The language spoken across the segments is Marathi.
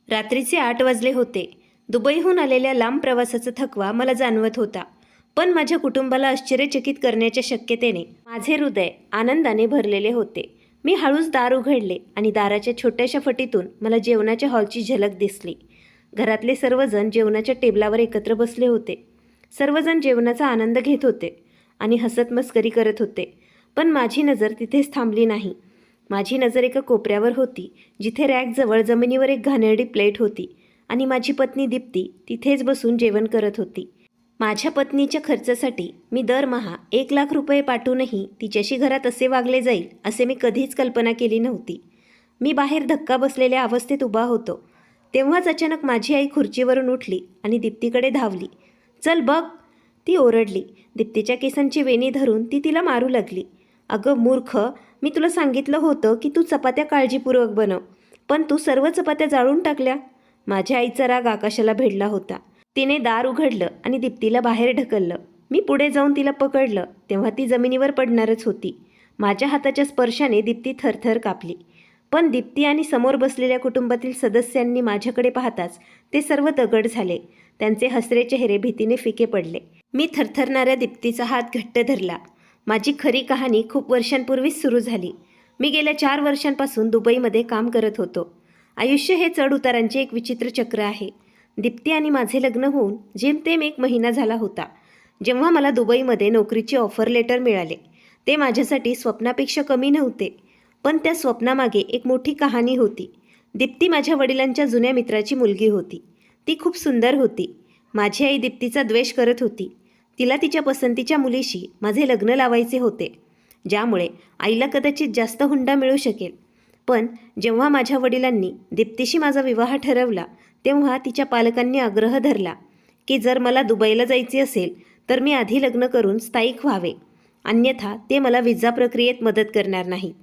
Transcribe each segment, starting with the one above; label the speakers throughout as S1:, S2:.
S1: रात्रीचे 8 वाजले होते. दुबईहून आलेल्या लांब प्रवासाचा थकवा मला जाणवत होता. पण माझ्या कुटुंबाला आश्चर्यचकित करण्याच्या शक्यतेने माझे हृदय आनंदाने भरलेले होते. मी हळूच दार उघडले आणि दाराच्या छोट्याशा फटीतून मला जेवणाच्या हॉलची झलक दिसली. घरातले सर्वजण जेवणाच्या टेबलावर एकत्र बसले होते. सर्वजण जेवणाचा आनंद घेत होते आणि हसत मस्करी करत होते. पण माझी नजर तिथेच थांबली नाही. माझी नजर एका कोपऱ्यावर होती, जिथे रॅकजवळ जमिनीवर एक घाणेरडी प्लेट होती आणि माझी पत्नी दीप्ती तिथेच बसून जेवण करत होती. माझ्या पत्नीच्या खर्चासाठी मी दरमहा 1,00,000 रुपये पाठवूनही तिच्याशी घरात असे वागले जाईल असे मी कधीच कल्पना केली नव्हती. मी बाहेर धक्का बसलेल्या अवस्थेत उभा होतो. तेव्हाच अचानक माझी आई खुर्चीवरून उठली आणि दीप्तीकडे धावली. "चल बघ!" ती ओरडली. दीप्तीच्या केसांची वेणी धरून ती तिला मारू लागली. "अगं मूर्ख, मी तुला सांगितलं होतं की तू चपात्या काळजीपूर्वक बनव, पण तू सर्व चपात्या जाळून टाकल्या." माझ्या आईचा राग आकाशाला भिडला होता. तिने दार उघडलं आणि दीप्तीला बाहेर ढकललं. मी पुढे जाऊन तिला पकडलं तेव्हा ती जमिनीवर पडणारच होती. माझ्या हाताच्या स्पर्शाने दीप्ती थरथर कापली. पण दीप्ती आणि समोर बसलेल्या कुटुंबातील सदस्यांनी माझ्याकडे पाहताच ते सर्व दगड झाले. त्यांचे हसरे चेहरे भीतीने फिके पडले. मी थरथरणाऱ्या दीप्तीचा हात घट्ट धरला. माझी खरी कहाणी खूप वर्षांपूर्वीच सुरू झाली. मी गेल्या 4 वर्षांपासून दुबईमध्ये काम करत होतो. आयुष्य हे चढउतारांचे एक विचित्र चक्र आहे. दीप्ती आणि माझे लग्न होऊन जेमतेम 1 महिना झाला होता, जेव्हा मला दुबईमध्ये नोकरीचे ऑफर लेटर मिळाले. ते माझ्यासाठी स्वप्नापेक्षा कमी नव्हते, पण त्या स्वप्नामागे एक मोठी कहाणी होती. दीप्ती माझ्या वडिलांच्या जुन्या मित्राची मुलगी होती. ती खूप सुंदर होती. माझी आई दीप्तीचा द्वेष करत होती. तिला तिच्या पसंतीच्या मुलीशी माझे लग्न लावायचे होते, ज्यामुळे आईला कदाचित जास्त हुंडा मिळू शकेल. पण जेव्हा माझ्या वडिलांनी दीप्तीशी माझा विवाह ठरवला, तेव्हा तिच्या पालकांनी आग्रह धरला की जर मला दुबईला जायचे असेल तर मी आधी लग्न करून स्थायिक व्हावे, अन्यथा ते मला व्हिसा प्रक्रियेत मदत करणार नाहीत.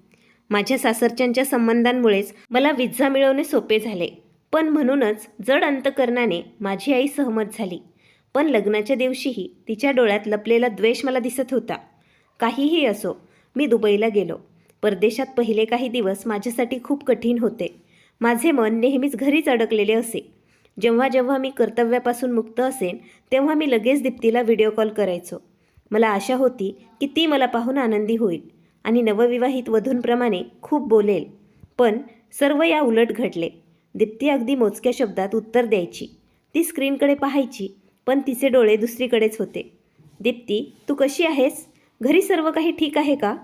S1: माझ्या सासरच्यांच्या संबंधांमुळेच मला व्हिसा मिळवणे सोपे झाले, पण म्हणूनच जड अंतकरणाने माझी आई सहमत झाली. पण लग्नाच्या दिवशीही तिच्या डोळ्यात लपलेला द्वेष मला दिसत होता. काहीही असो, मी दुबईला गेलो. परदेशात पहिले काही दिवस माझ्यासाठी खूप कठीण होते. माझे मन नेहमीच घरीच अडकलेले असे. जेव्हा जेव्हा मी कर्तव्यापासून मुक्त असेन तेव्हा मी लगेच दीप्तीला व्हिडिओ कॉल करायचो. मला आशा होती की ती मला पाहून आनंदी होईल आणि नवविवाहित वधूंप्रमाणे खूप बोलेल. पण सर्व या उलट घडले. दीप्ती अगदी मोजक्या शब्दात उत्तर द्यायची. ती स्क्रीनकडे पाहायची, पण तिचे डोळे दुसरीकडेच होते. "दीप्ती, तू कशी आहेस? घरी सर्व काही ठीक आहे का?"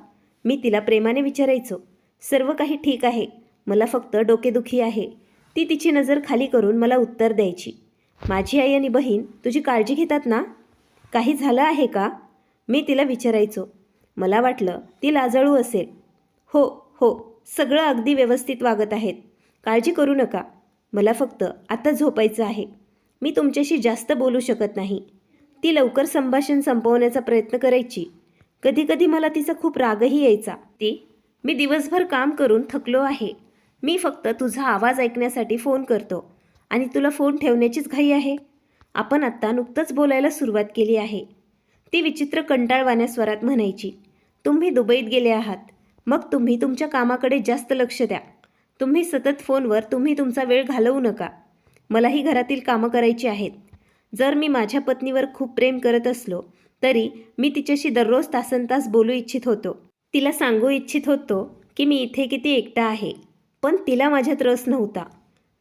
S1: मी तिला प्रेमाने विचारायचो. "सर्व काही ठीक आहे, मला फक्त डोकेदुखी आहे." ती तिची नजर खाली करून मला उत्तर द्यायची. "माझी आई आणि बहीण तुझी काळजी घेतात ना? काही झालं आहे का?" मी तिला विचारायचो. मला वाटलं ती लाजाळू असेल. "हो हो, सगळं अगदी व्यवस्थित वागत आहेत, काळजी करू नका. मला फक्त आता झोपायचं आहे. मी तुमच्याशी जास्त बोलू शकत नाही." ती लवकर संभाषण संपवण्याचा प्रयत्न करायची. कधीकधी मला तिचा खूप रागही यायचा. "मी दिवसभर काम करून थकलो आहे. मी फक्त तुझा आवाज ऐकण्यासाठी फोन करतो आणि तुला फोन ठेवण्याचीच घाई आहे. आपण आत्ता नुकतंच बोलायला सुरुवात केली आहे." ती विचित्र कंटाळवाण्या स्वरात म्हणायची. "तुम्ही दुबईत गेले आहात, मग तुम्ही तुमच्या कामाकडे जास्त लक्ष द्या. तुम्ही सतत फोनवर तुमचा वेळ घालवू नका. मलाही घरातील कामं करायची आहेत." जर मी माझ्या पत्नीवर खूप प्रेम करत असलो तरी मी तिच्याशी दररोज तासनतास बोलू इच्छित होतो. तिला सांगू इच्छित होतो की मी इथे किती एकटा आहे, पण तिला माझ्यात रस नव्हता.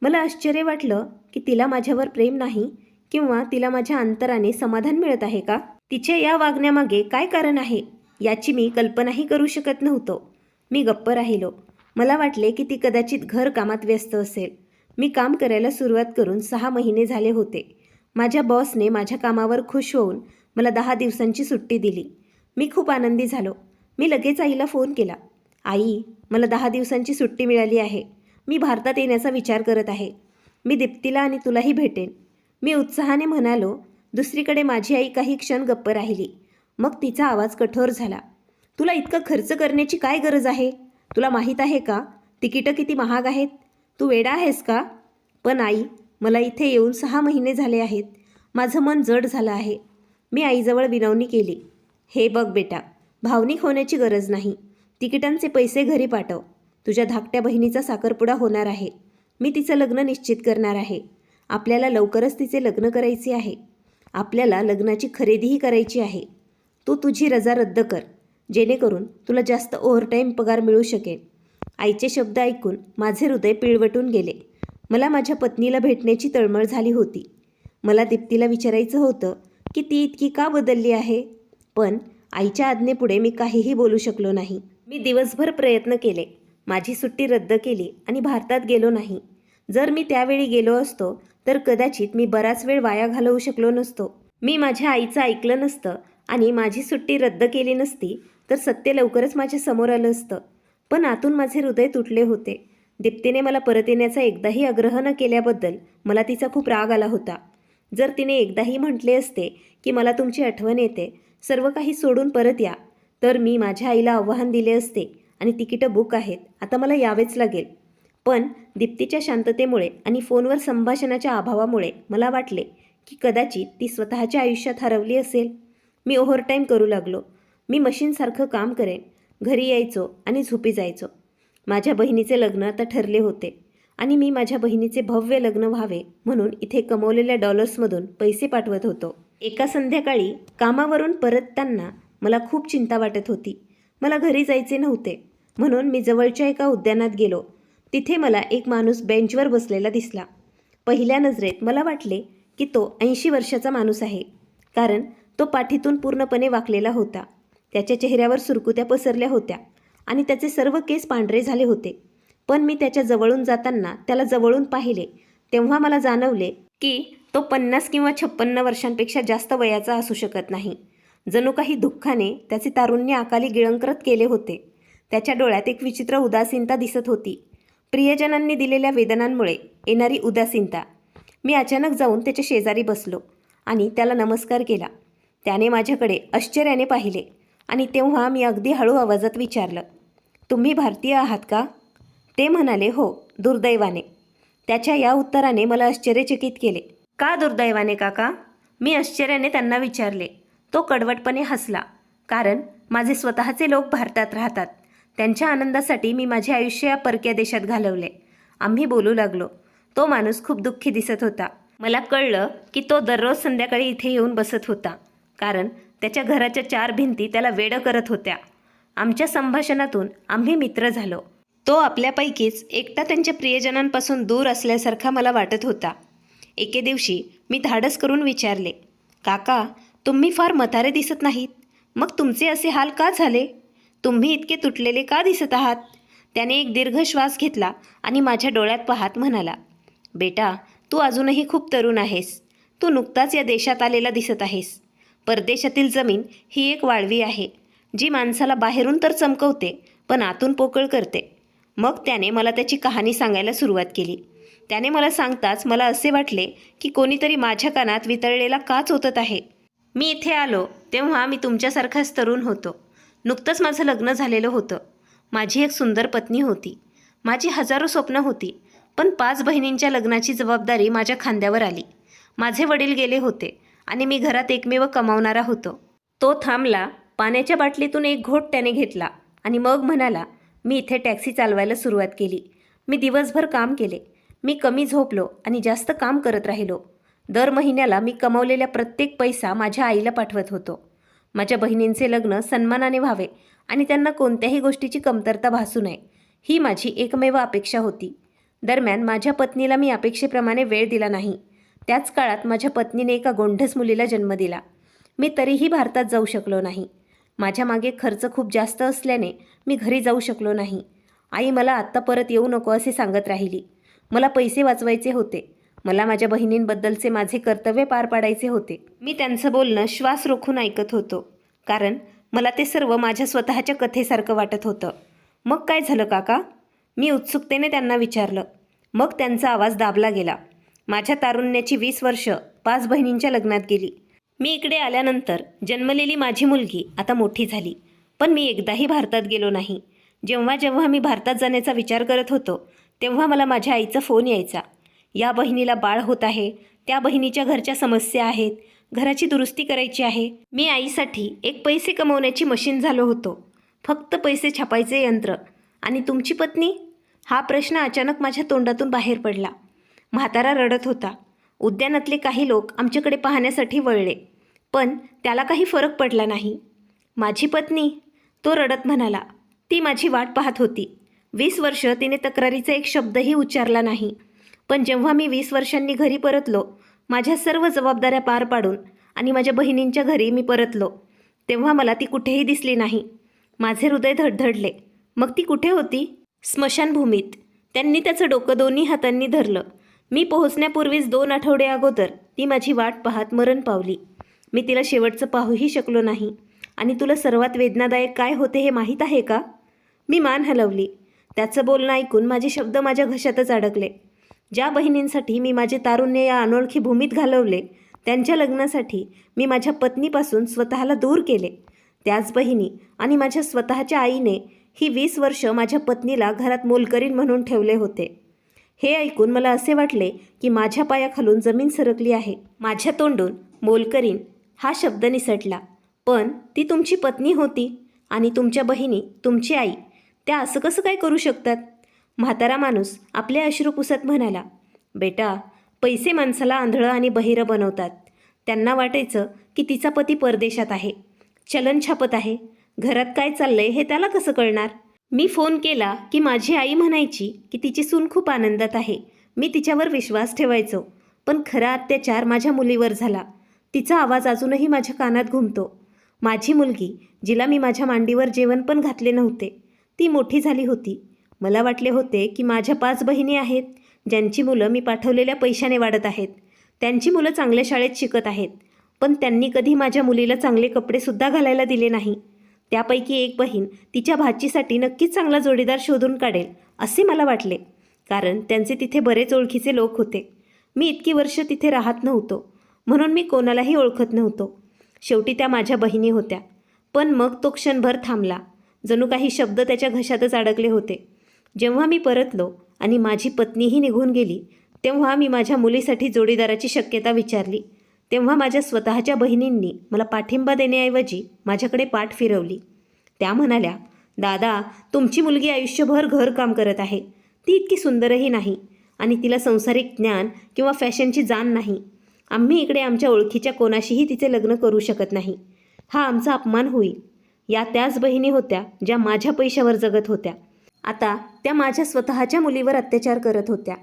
S1: मला आश्चर्य वाटलं की तिला माझ्यावर प्रेम नाही किंवा तिला माझ्या अंतराने समाधान मिळत आहे का? तिच्या या वागण्यामागे काय कारण आहे याची मी कल्पनाही करू शकत नव्हतो. मी गप्प राहिलो. मला वाटले की ती कदाचित घरकामात व्यस्त असेल. मी काम करायला सुरुवात करून 6 महिने झाले होते. माझ्या बॉसने माझ्या कामावर खुश होऊन मला 10 दिवसांची सुट्टी दिली. मी खूप आनंदी झालो. मी लगेच आईला फोन केला. "आई, मला 10 दिवसांची सुट्टी मिळाली आहे. मी भारतात येण्याचा विचार करत आहे. मी दीप्तीला आणि तुलाही भेटेन." मी उत्साहाने म्हणालो. दुसरीकडे माझी आई काही क्षण गप्प राहिली. मग तिचा आवाज कठोर झाला. "तुला इतकं खर्च करण्याची काय गरज आहे? तुला माहीत आहे का तिकीटं किती महाग आहेत? तू वेडा आहेस का?" "पण आई, मला इथे येऊन 6 महिने झाले आहेत. माझं मन जड झालं आहे." मी आईजवळ विनवणी केली. "हे बघ बेटा, भावनिक होण्याची गरज नाही. तिकिटांचे पैसे घरी पाठव. तुझ्या धाकट्या बहिणीचा साखरपुडा होणार आहे. मी तिचं लग्न निश्चित करणार आहे. आपल्याला लवकरच तिचे लग्न करायचे आहे. आपल्याला लग्नाची खरेदीही करायची आहे. तू तुझी रजा रद्द कर, जेणेकरून तुला जास्त ओव्हरटाईम पगार मिळू शकेल. आईचे शब्द ऐकून माझे हृदय पिळवटून गेले. मला माझ्या पत्नीला भेटण्याची तळमळ झाली होती. मला दीप्तीला विचारायचं होतं की ती इतकी का बदलली आहे, पण आईच्या आज्ञेपुढे मी काहीही बोलू शकलो नाही. मी दिवसभर प्रयत्न केले, माझी सुट्टी रद्द केली आणि भारतात गेलो नाही. जर मी त्यावेळी गेलो असतो तर कदाचित मी बराच वेळ वाया घालवू शकलो नसतो. मी माझ्या आईचं ऐकलं नसतं आणि माझी सुट्टी रद्द केली नसती तर सत्य लवकरच माझ्या समोर आलं असतं. पण आतून माझे हृदय तुटले होते. दीप्तीने मला परत येण्याचा एकदाही आग्रह न केल्याबद्दल मला तिचा खूप राग आला होता. जर तिने एकदाही म्हटले असते की मला तुमची आठवण येते, सर्व काही सोडून परत या, तर मी माझ्या आईला आव्हान दिले असते आणि तिकीटं बुक आहेत, आता मला यावेच लागेल. पण दीप्तीच्या शांततेमुळे आणि फोनवर संभाषणाच्या अभावामुळे मला वाटले की कदाचित ती स्वतःच्या आयुष्यात हरवली असेल. मी ओव्हरटाईम करू लागलो. मी मशीनसारखं काम करेन, घरी यायचो आणि झोपी जायचो. माझ्या बहिणीचे लग्न आता ठरले होते आणि मी माझ्या बहिणीचे भव्य लग्न व्हावे म्हणून इथे कमवलेल्या डॉलर्समधून पैसे पाठवत होतो. एका संध्याकाळी कामावरून परतताना मला खूप चिंता वाटत होती. मला घरी जायचे नव्हते म्हणून मी जवळच्या एका उद्यानात गेलो. तिथे मला एक माणूस बेंचवर बसलेला दिसला. पहिल्या नजरेत मला वाटले की तो 80 वर्षाचा माणूस आहे, कारण तो पाठीतून पूर्णपणे वाकलेला होता. त्याच्या चेहऱ्यावर सुरकुत्या पसरल्या होत्या आणि त्याचे सर्व केस पांढरे झाले होते. पण मी त्याच्या जवळून जाताना त्याला जवळून पाहिले तेव्हा मला जाणवले की तो 50 किंवा 56 वर्षांपेक्षा जास्त वयाचा असू शकत नाही. जणू काही दुःखाने त्याचे तारुण्य अकाली गिळंकृत केले होते. त्याच्या डोळ्यात एक विचित्र उदासीनता दिसत होती, प्रियजनांनी दिलेल्या वेदनांमुळे येणारी उदासीनता. मी अचानक जाऊन त्याच्या शेजारी बसलो आणि त्याला नमस्कार केला. त्याने माझ्याकडे आश्चर्याने पाहिले आणि तेव्हा मी अगदी हळू आवाजात विचारलं, तुम्ही भारतीय आहात का? ते म्हणाले, हो, दुर्दैवाने. त्याच्या या उत्तराने मला आश्चर्यचकित केले. का दुर्दैवाने काका? मी आश्चर्याने त्यांना विचारले. तो कडवटपणे हसला, कारण माझे स्वतःचे लोक भारतात राहतात. त्यांच्या आनंदासाठी मी माझे आयुष्य या परक्या देशात घालवले. आम्ही बोलू लागलो. तो माणूस खूप दुःखी दिसत होता. मला कळलं की तो दररोज संध्याकाळी इथे येऊन बसत होता, कारण त्याच्या घराच्या 4 भिंती त्याला वेडं करत होत्या. आमच्या संभाषणातून आम्ही मित्र झालो. तो आपल्यापैकीच एकटा त्यांच्या प्रियजनांपासून दूर असल्यासारखा मला वाटत होता. एके दिवशी मी धाडस करून विचारले, काका, तुम्ही फार म्हातारे दिसत नाहीत. मग तुमचे असे हाल का झाले? तुम्ही इतके तुटलेले का दिसत आहात? त्याने एक दीर्घ श्वास घेतला आणि माझ्या डोळ्यात पाहत म्हणाला, बेटा, तू अजूनही खूप तरुण आहेस. तू नुकताच या देशात आलेला दिसत आहेस. परदेशातील जमीन ही एक वाळवी आहे, जी माणसाला बाहेरून तर चमकवते पण आतून पोकळ करते. मग त्याने मला त्याची कहाणी सांगायला सुरुवात केली. त्याने मला सांगताच मला असे वाटले की कोणीतरी माझ्या कानात वितळलेला काच ओतत आहे. मी इथे आलो तेव्हा मी तुमच्यासारखाच तरुण होतो. नुकतंच माझं लग्न झालेलं होतं. माझी एक सुंदर पत्नी होती. माझी हजारो स्वप्न होती, पण 5 बहिणींच्या लग्नाची जबाबदारी माझ्या खांद्यावर आली. माझे वडील गेले होते आणि मी घरात एकमेव कमावणारा होतो. तो थांबला. पाण्याच्या बाटलीतून एक घोट त्याने घेतला आणि मग म्हणाला, मी इथे टॅक्सी चालवायला सुरुवात केली. मी दिवसभर काम केले. मी कमी झोपलो आणि जास्त काम करत राहिलो. दर महिन्याला मी कमावलेल्या प्रत्येक पैसा माझ्या आईला पाठवत होतो. माझ्या बहिणींचे लग्न सन्मानाने व्हावे आणि त्यांना कोणत्याही गोष्टीची कमतरता भासू नये, ही माझी एकमेव अपेक्षा होती. दरम्यान माझ्या पत्नीला मी अपेक्षेप्रमाणे वेळ दिला नाही. त्याच काळात माझ्या पत्नीने एका गोंडस मुलीला जन्म दिला. मी तरीही भारतात जाऊ शकलो नाही. माझ्या मागे खर्च खूप जास्त असल्याने मी घरी जाऊ शकलो नाही. आई मला आत्ता परत येऊ नको असे सांगत राहिली. मला पैसे वाचवायचे होते. मला माझ्या बहिणींबद्दलचे माझे कर्तव्य पार पाडायचे होते. मी त्यांचं बोलणं श्वास रोखून ऐकत होतो, कारण मला ते सर्व माझ्या स्वतःच्या कथेसारखं वाटत होतं. मग काय झालं काका? मी उत्सुकतेने त्यांना विचारलं. मग त्यांचा आवाज दाबला गेला. माझ्या तारुण्याची 20 वर्ष 5 बहिणींच्या लग्नात गेली. मी इकडे आल्यानंतर जन्मलेली माझी मुलगी आता मोठी झाली, पण मी एकदाही भारतात गेलो नाही. जेव्हा जेव्हा मी भारतात जाण्याचा विचार करत होतो तेव्हा मला माझ्या आईचा फोन यायचा. या बहिणीला बाळ होत आहे, त्या बहिणीच्या घरच्या समस्या आहेत, घराची दुरुस्ती करायची आहे. मी आईसाठी एक पैसे कमवण्याची मशीन झालो होतो, फक्त पैसे छापायचे यंत्र. आणि तुमची पत्नी? हा प्रश्न अचानक माझ्या तोंडातून बाहेर पडला. म्हातारा रडत होता. उद्यानातले काही लोक आमच्याकडे पाहण्यासाठी वळले, पण त्याला काही फरक पडला नाही. माझी पत्नी, तो रडत म्हणाला, ती माझी वाट पाहत होती. 20 वर्ष तिने तक्रारीचा एक शब्दही उच्चारला नाही. पण जेव्हा मी 20 वर्षांनी घरी परतलो, माझ्या सर्व जबाबदाऱ्या पार पाडून आणि माझ्या बहिणींच्या घरी मी परतलो, तेव्हा मला ती कुठेही दिसली नाही. माझे हृदय धडधडले. मग ती कुठे होती? स्मशानभूमीत. त्यांनी त्याचं डोकं दोन्ही हातांनी धरलं. मी पोहोचण्यापूर्वीच 2 आठवडे अगोदर ती माझी वाट पाहत मरण पावली. मी तिला शेवटचं पाहूही शकलो नाही. आणि तुला सर्वात वेदनादायक काय होते हे माहीत आहे का? मी मान हलवली. त्याचं बोलणं ऐकून माझे शब्द माझ्या घशातच अडकले. ज्या बहिणींसाठी मी माझे तारुण्य या अनोळखी भूमीत घालवले, त्यांच्या लग्नासाठी मी माझ्या पत्नीपासून स्वतःला दूर केले. त्याच बहिणी आणि माझ्या स्वतःच्या आईने ही 20 वर्ष माझ्या पत्नीला घरात मोलकरीण म्हणून ठेवले होते. हे ऐकून मला असे वाटले की माझ्या पायाखालून जमीन सरकली आहे. माझ्या तोंडून मोलकरीण हा शब्द निसटला. पण ती तुमची पत्नी होती आणि तुमच्या बहिणी तुमची आई. त्या असं कसं काय करू शकतात? म्हातारा माणूस आपले अश्रू पुसत म्हणाला, बेटा, पैसे माणसाला आंधळं आणि बहिरं बनवतात. त्यांना वाटायचं की तिचा पती परदेशात आहे, चलन छापत आहे. घरात काय चाललंय हे त्याला कसं कळणार? मी फोन केला की माझी आई म्हणायची की तिची सून खूप आनंदात आहे. मी तिच्यावर विश्वास ठेवायचो. पण खरा अत्याचार माझ्या मुलीवर झाला. तिचा आवाज अजूनही माझ्या कानात घुमतो. माझी मुलगी, जिला मी माझ्या मांडीवर जेवण पण घातले नव्हते, ती मोठी झाली होती. मला वाटले होते की माझ्या 5 बहिणी आहेत, ज्यांची मुलं मी पाठवलेल्या पैशाने वाढत आहेत. त्यांची मुलं चांगल्या शाळेत शिकत आहेत. पण त्यांनी कधी माझ्या मुलीला चांगले कपडेसुद्धा घालायला दिले नाही. त्यापैकी एक बहीण तिच्या भाचीसाठी नक्कीच चांगला जोडीदार शोधून काढेल असे मला वाटले, कारण त्यांचे तिथे बरेच ओळखीचे लोक होते. मी इतकी वर्ष तिथे राहत नव्हतो, म्हणून मी कोणालाही ओळखत नव्हतो. शेवटी त्या माझ्या बहिणी होत्या. पण मग तो क्षणभर थांबला. जणू काही शब्द त्याच्या घशातच अडकले होते. जेव्हा मी परतलो आणि माझी पत्नीही निघून गेली, तेव्हा मी माझ्या मुलीसाठी जोडीदाराची शक्यता विचारली. तेव्हा माझ्या स्वतःच्या बहिणींनी मला पाठिंबा देण्याऐवजी माझ्याकडे पाठ फिरवली. त्या म्हणाल्या, दादा, तुमची मुलगी आयुष्यभर घरकाम करत आहे. ती इतकी सुंदरही नाही आणि तिला संसारिक ज्ञान किंवा फॅशनची जाण नाही. आम्ही इकडे आमच्या ओळखीच्या कोणाशीही तिचे लग्न करू शकत नाही. हा आमचा अपमान होईल. या त्याच बहिणी होत्या ज्या माझ्या पैशावर जगत होत्या. आता त्या माझ्या स्वतःच्या मुलीवर अत्याचार करत होत्या.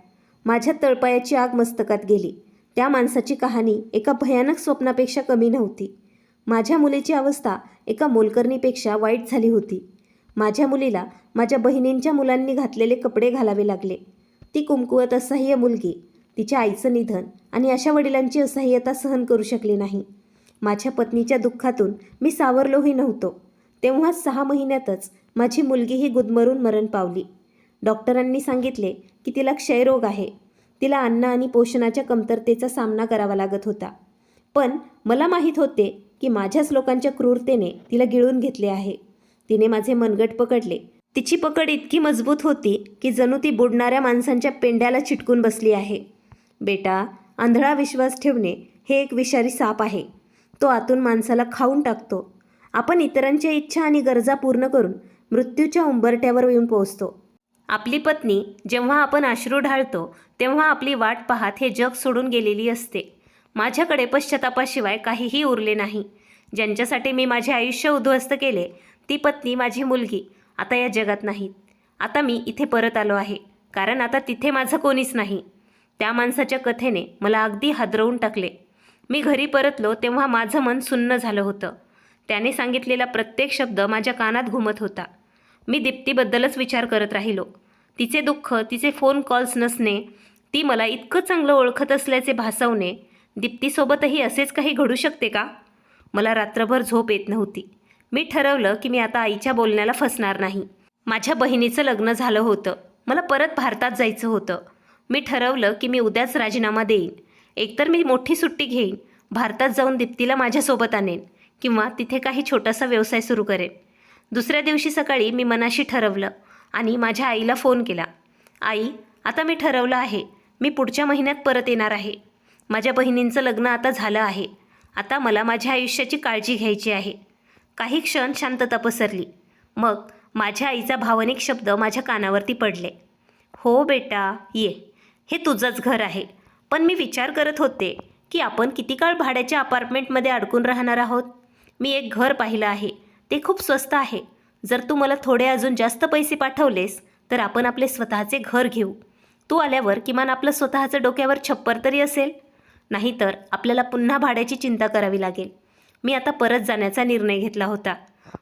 S1: माझ्या तळपायाची आग मस्तकात गेली. त्या माणसाची कहाणी एका भयानक स्वप्नापेक्षा कमी नव्हती. माझ्या मुलीची अवस्था एका मोलकरणीपेक्षा वाईट झाली होती. माझ्या मुलीला माझ्या बहिणींच्या मुलांनी घातलेले कपडे घालावे लागले. ती कुमकुवत असह्य मुलगी तिच्या आईचं निधन आणि अशा वडिलांची असह्यता सहन करू शकली नाही. माझ्या पत्नीच्या दुःखातून मी सावरलोही नव्हतो. तेव्हा 6 महिन्यातच माझी मुलगीही गुदमरून मरण पावली. डॉक्टरांनी सांगितले की तिला क्षयरोग आहे. तिला अन्न आणि पोषणाच्या कमतरतेचा सामना करावा लागत होता. पण मला माहीत होते की माझ्याच लोकांच्या क्रूरतेने तिला गिळून घेतले आहे. तिने माझे मनगट पकडले. तिची पकड इतकी मजबूत होती की जणू ती बुडणाऱ्या माणसांच्या पेंड्याला चिटकून बसली आहे. बेटा, आंधळा विश्वास ठेवणे हे एक विषारी साप आहे. तो आतून माणसाला खाऊन टाकतो. आपण इतरांच्या इच्छा आणि गरजा पूर्ण करून मृत्यूच्या उंबरट्यावर येऊन पोहोचतो. आपली पत्नी जेव्हा आपण अश्रू ढाळतो, तेव्हा आपली वाट पाहत हे जग सोडून गेलेली असते. माझ्याकडे पश्चातापाशिवाय काहीही उरले नाही. ज्यांच्यासाठी मी माझे आयुष्य उद्ध्वस्त केले, ती पत्नी, माझी मुलगी आता या जगात नाहीत. आता मी इथे परत आलो आहे, कारण आता तिथे माझं कोणीच नाही. त्या माणसाच्या कथेने मला अगदी हादरवून टाकले. मी घरी परतलो तेव्हा माझं मन सुन्न झालं होतं. त्याने सांगितलेला प्रत्येक शब्द माझ्या कानात घुमत होता. मी दीप्तीबद्दलच विचार करत राहिलो. तिचे दुःख, तिचे फोन कॉल्स नसणे, ती मला इतकं चांगलं ओळखत असल्याचे भासवणे, दीप्तीसोबतही असेच काही घडू शकते का? मला रात्रभर झोप येत नव्हती. मी ठरवलं की मी आता आईच्या बोलण्याला फसणार नाही. माझ्या बहिणीचं लग्न झालं होतं. मला परत भारतात जायचं होतं. मी ठरवलं की मी उद्याच राजीनामा देईन. एकतर मी मोठी सुट्टी घेईन, भारतात जाऊन दीप्तीला माझ्यासोबत आणेन किंवा तिथे काही छोटासा व्यवसाय सुरू करेन. दुसऱ्या दिवशी सकाळी मी मनाशी ठरवलं आणि माझ्या आईला फोन केला. आई, आता मी ठरवलं आहे. मी पुढच्या महिन्यात परत येणार आहे. माझ्या बहिणींचं लग्न आता झालं आहे. आता मला माझ्या आयुष्याची काळजी घ्यायची आहे. काही क्षण शांतता पसरली. मग माझ्या आईचा भावनिक शब्द माझ्या कानावरती पडले. हो बेटा, ये. हे तुझंच घर आहे. पण मी विचार करत होते की आपण किती काळ भाड्याच्या अपार्टमेंटमध्ये अडकून राहणार आहोत. मी एक घर पाहिलं आहे. ते खूप स्वस्त आहे. जर तू मला थोडे अजून जास्त पैसे पाठवलेस तर आपण आपले स्वतःचे घर घेऊ. तू आल्यावर किमान आपलं स्वतःचं डोक्यावर छप्पर तरी असेल. नाहीतर आपल्याला पुन्हा भाड्याची चिंता करावी लागेल. मी आता परत जाण्याचा निर्णय घेतला होता.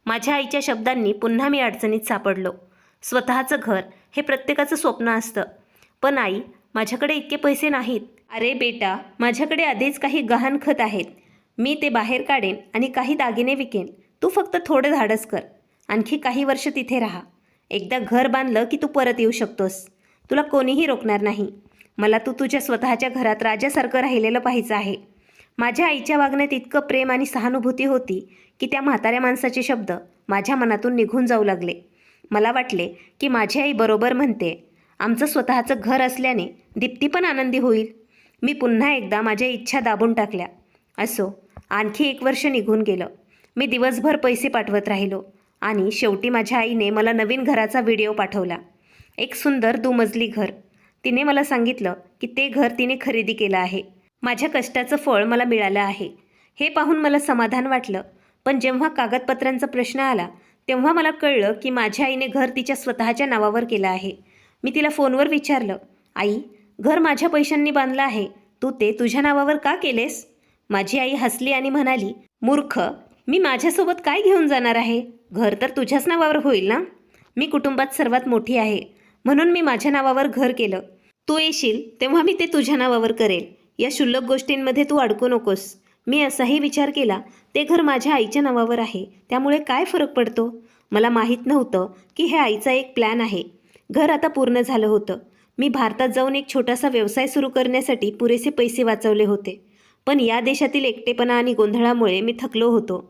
S1: माझ्या आईच्या शब्दांनी पुन्हा मी अडचणीत सापडलो. स्वतःचं घर हे प्रत्येकाचं स्वप्न असतं. पण आई, माझ्याकडे इतके पैसे नाहीत. अरे बेटा, माझ्याकडे आधीच काही गहाणखत आहेत. मी ते बाहेर काढेन आणि काही दागिने विकेन. तू फक्त थोडं धाडस कर. आणखी काही वर्ष तिथे राहा. एकदा घर बांधलं की तू परत येऊ शकतोस. तुला कोणीही रोखणार नाही. मला तू तुझ्या स्वतःच्या घरात राजासारखं राहिलेलं पाहायचं आहे. माझ्या आईच्या वागण्यात इतकं प्रेम आणि सहानुभूती होती की त्या म्हाताऱ्या माणसाचे शब्द माझ्या मनातून निघून जाऊ लागले. मला वाटले की माझी आई बरोबर म्हणते. आमचं स्वतःचं घर असल्याने दीप्ती पण आनंदी होईल. मी पुन्हा एकदा माझ्या इच्छा दाबून टाकल्या. असो, आणखी 1 वर्ष निघून गेलं. मी दिवसभर पैसे पाठवत राहिलो आणि शेवटी माझ्या आईने मला नवीन घराचा व्हिडिओ पाठवला. एक सुंदर दुमजली घर. तिने मला सांगितलं की ते घर तिने खरेदी केलं आहे. माझ्या कष्टाचं फळ मला मिळालं आहे. हे पाहून मला समाधान वाटलं. पण जेव्हा कागदपत्रांचा प्रश्न आला तेव्हा मला कळलं की माझ्या आईने घर तिच्या स्वतःच्या नावावर केलं आहे. मी तिला फोनवर विचारलं, आई, घर माझ्या पैशांनी बांधलं आहे. तू ते तुझ्या नावावर का केलेस? माझी आई हसली आणि म्हणाली, मूर्ख, मी माझ्यासोबत काय घेऊन जाणार आहे? घर तर तुझ्याच नावावर होईल ना. मी कुटुंबात सर्वात मोठी आहे म्हणून मी माझ्या नावावर घर केलं. तू येशील तेव्हा मी ते तुझ्या नावावर करेल. या क्षुल्लक गोष्टींमध्ये तू अडकू नकोस. मी असाही विचार केला, ते घर माझ्या आईच्या नावावर आहे, त्यामुळे काय फरक पडतो? मला माहीत नव्हतं की हे आईचा एक प्लॅन आहे. घर आता पूर्ण झालं होतं. मी भारतात जाऊन एक छोटासा व्यवसाय सुरू करण्यासाठी पुरेसे पैसे वाचवले होते. पण या देशातील एकटेपणा आणि गोंधळामुळे मी थकलो होतो.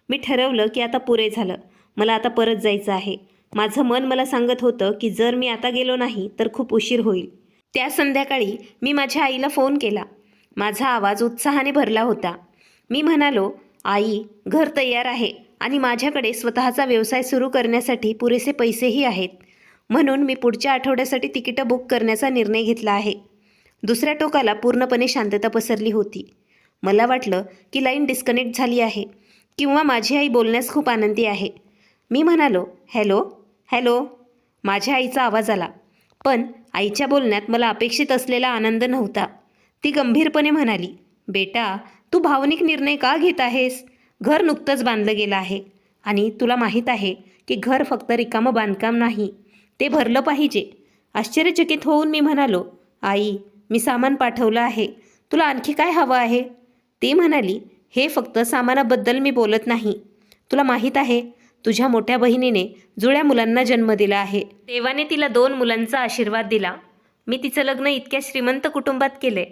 S1: मी ठरवलं की आता पुरे झालं. मला आता परत जायचं आहे. माझं मन मला सांगत होतं की जर मी आता गेलो नाही तर खूप उशीर होईल. त्या संध्याकाळी मी माझ्या आईला फोन केला. माझा आवाज उत्साहाने भरला होता. मी म्हणालो, आई, घर तयार आहे आणि माझ्याकडे स्वतःचा व्यवसाय सुरू करण्यासाठी पुरेसे पैसेही आहेत. म्हणून मी पुढच्या आठवड्यासाठी तिकीटं बुक करण्याचा निर्णय घेतला आहे. दुसऱ्या टोकाला पूर्णपणे शांतता पसरली होती. मला वाटलं की लाईन डिस्कनेक्ट झाली आहे किंवा माझी आई बोलण्यास खूप आनंदी आहे. मी म्हणालो, हॅलो हॅलो. माझ्या आईचा आवाज आला. पण आईच्या बोलण्यात मला अपेक्षित असलेला आनंद नव्हता. ती गंभीरपणे म्हणाली, बेटा, तू भावनिक निर्णय का घेत आहेस? घर नुकतंच बांधलं गेलं आहे आणि तुला माहीत आहे की घर फक्त रिकामं बांधकाम नाही, ते भरलं पाहिजे. आश्चर्यचकित होऊन मी म्हणालो, आई, मी सामान पाठवलं आहे. तुला आणखी काय हवं आहे? ती म्हणाली, हे फक्त सामानाबद्दल मी बोलत नाही. तुला माहीत आहे, तुझ्या मोठ्या बहिणीने जुळ्या मुलांना जन्म दिला आहे. देवाने तिला 2 मुलांचा आशीर्वाद दिला. मी तिचं लग्न इतक्या श्रीमंत कुटुंबात केले.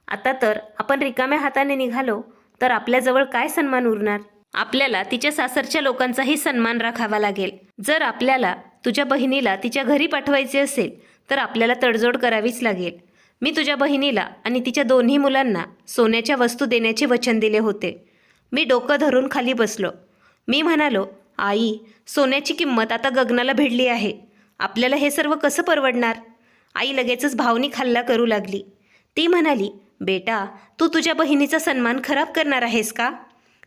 S1: आता तर आपण रिकाम्या हाताने निघालो तर आपल्याजवळ काय सन्मान उरणार? आपल्याला तिच्या सासरच्या लोकांचाही सन्मान राखावा लागेल. जर आपल्याला तुझ्या बहिणीला तिच्या घरी पाठवायचे असेल तर आपल्याला तडजोड करावीच लागेल. मी तुझ्या बहिणीला आणि तिच्या 2ही मुलांना सोन्याच्या वस्तू देण्याचे वचन दिले होते. मी डोकं धरून खाली बसलो. मी म्हणालो, आई, सोन्याची किंमत आता गगनाला भिडली आहे. आपल्याला हे सर्व कसं परवडणार? आई लगेचच भावनिक हल्ला करू लागली. ती म्हणाली, बेटा, तू तुझ्या बहिणीचा सन्मान खराब करणार आहेस का?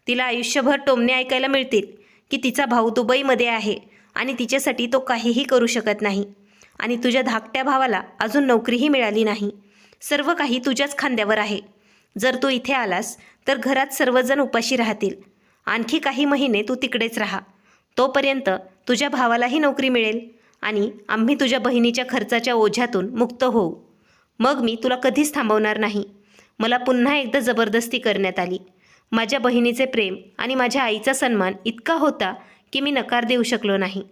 S1: तिला आयुष्यभर टोमणे ऐकायला मिळतील की तिचा भाऊ दुबईमध्ये आहे आणि तिच्यासाठी तो काहीही करू शकत नाही. आणि तुझ्या धाकट्या भावाला अजून नोकरीही मिळाली नाही. सर्व काही तुझ्याच खांद्यावर आहे. जर तू इथे आलास तर घरात सर्वजण उपाशी राहतील. आणखी काही महिने तू तिकडेच राहा. तोपर्यंत तुझ्या भावालाही नोकरी मिळेल आणि आम्ही तुझ्या बहिणीच्या खर्चाच्या ओझ्यातून मुक्त होऊ. मग मी तुला कधीच थांबवणार नाही. मला पुन्हा एकदा जबरदस्ती करण्यात आली. माझ्या बहिणीचे प्रेम आणि माझ्या आईचा सन्मान इतका होता की मी नकार देऊ शकलो नाही.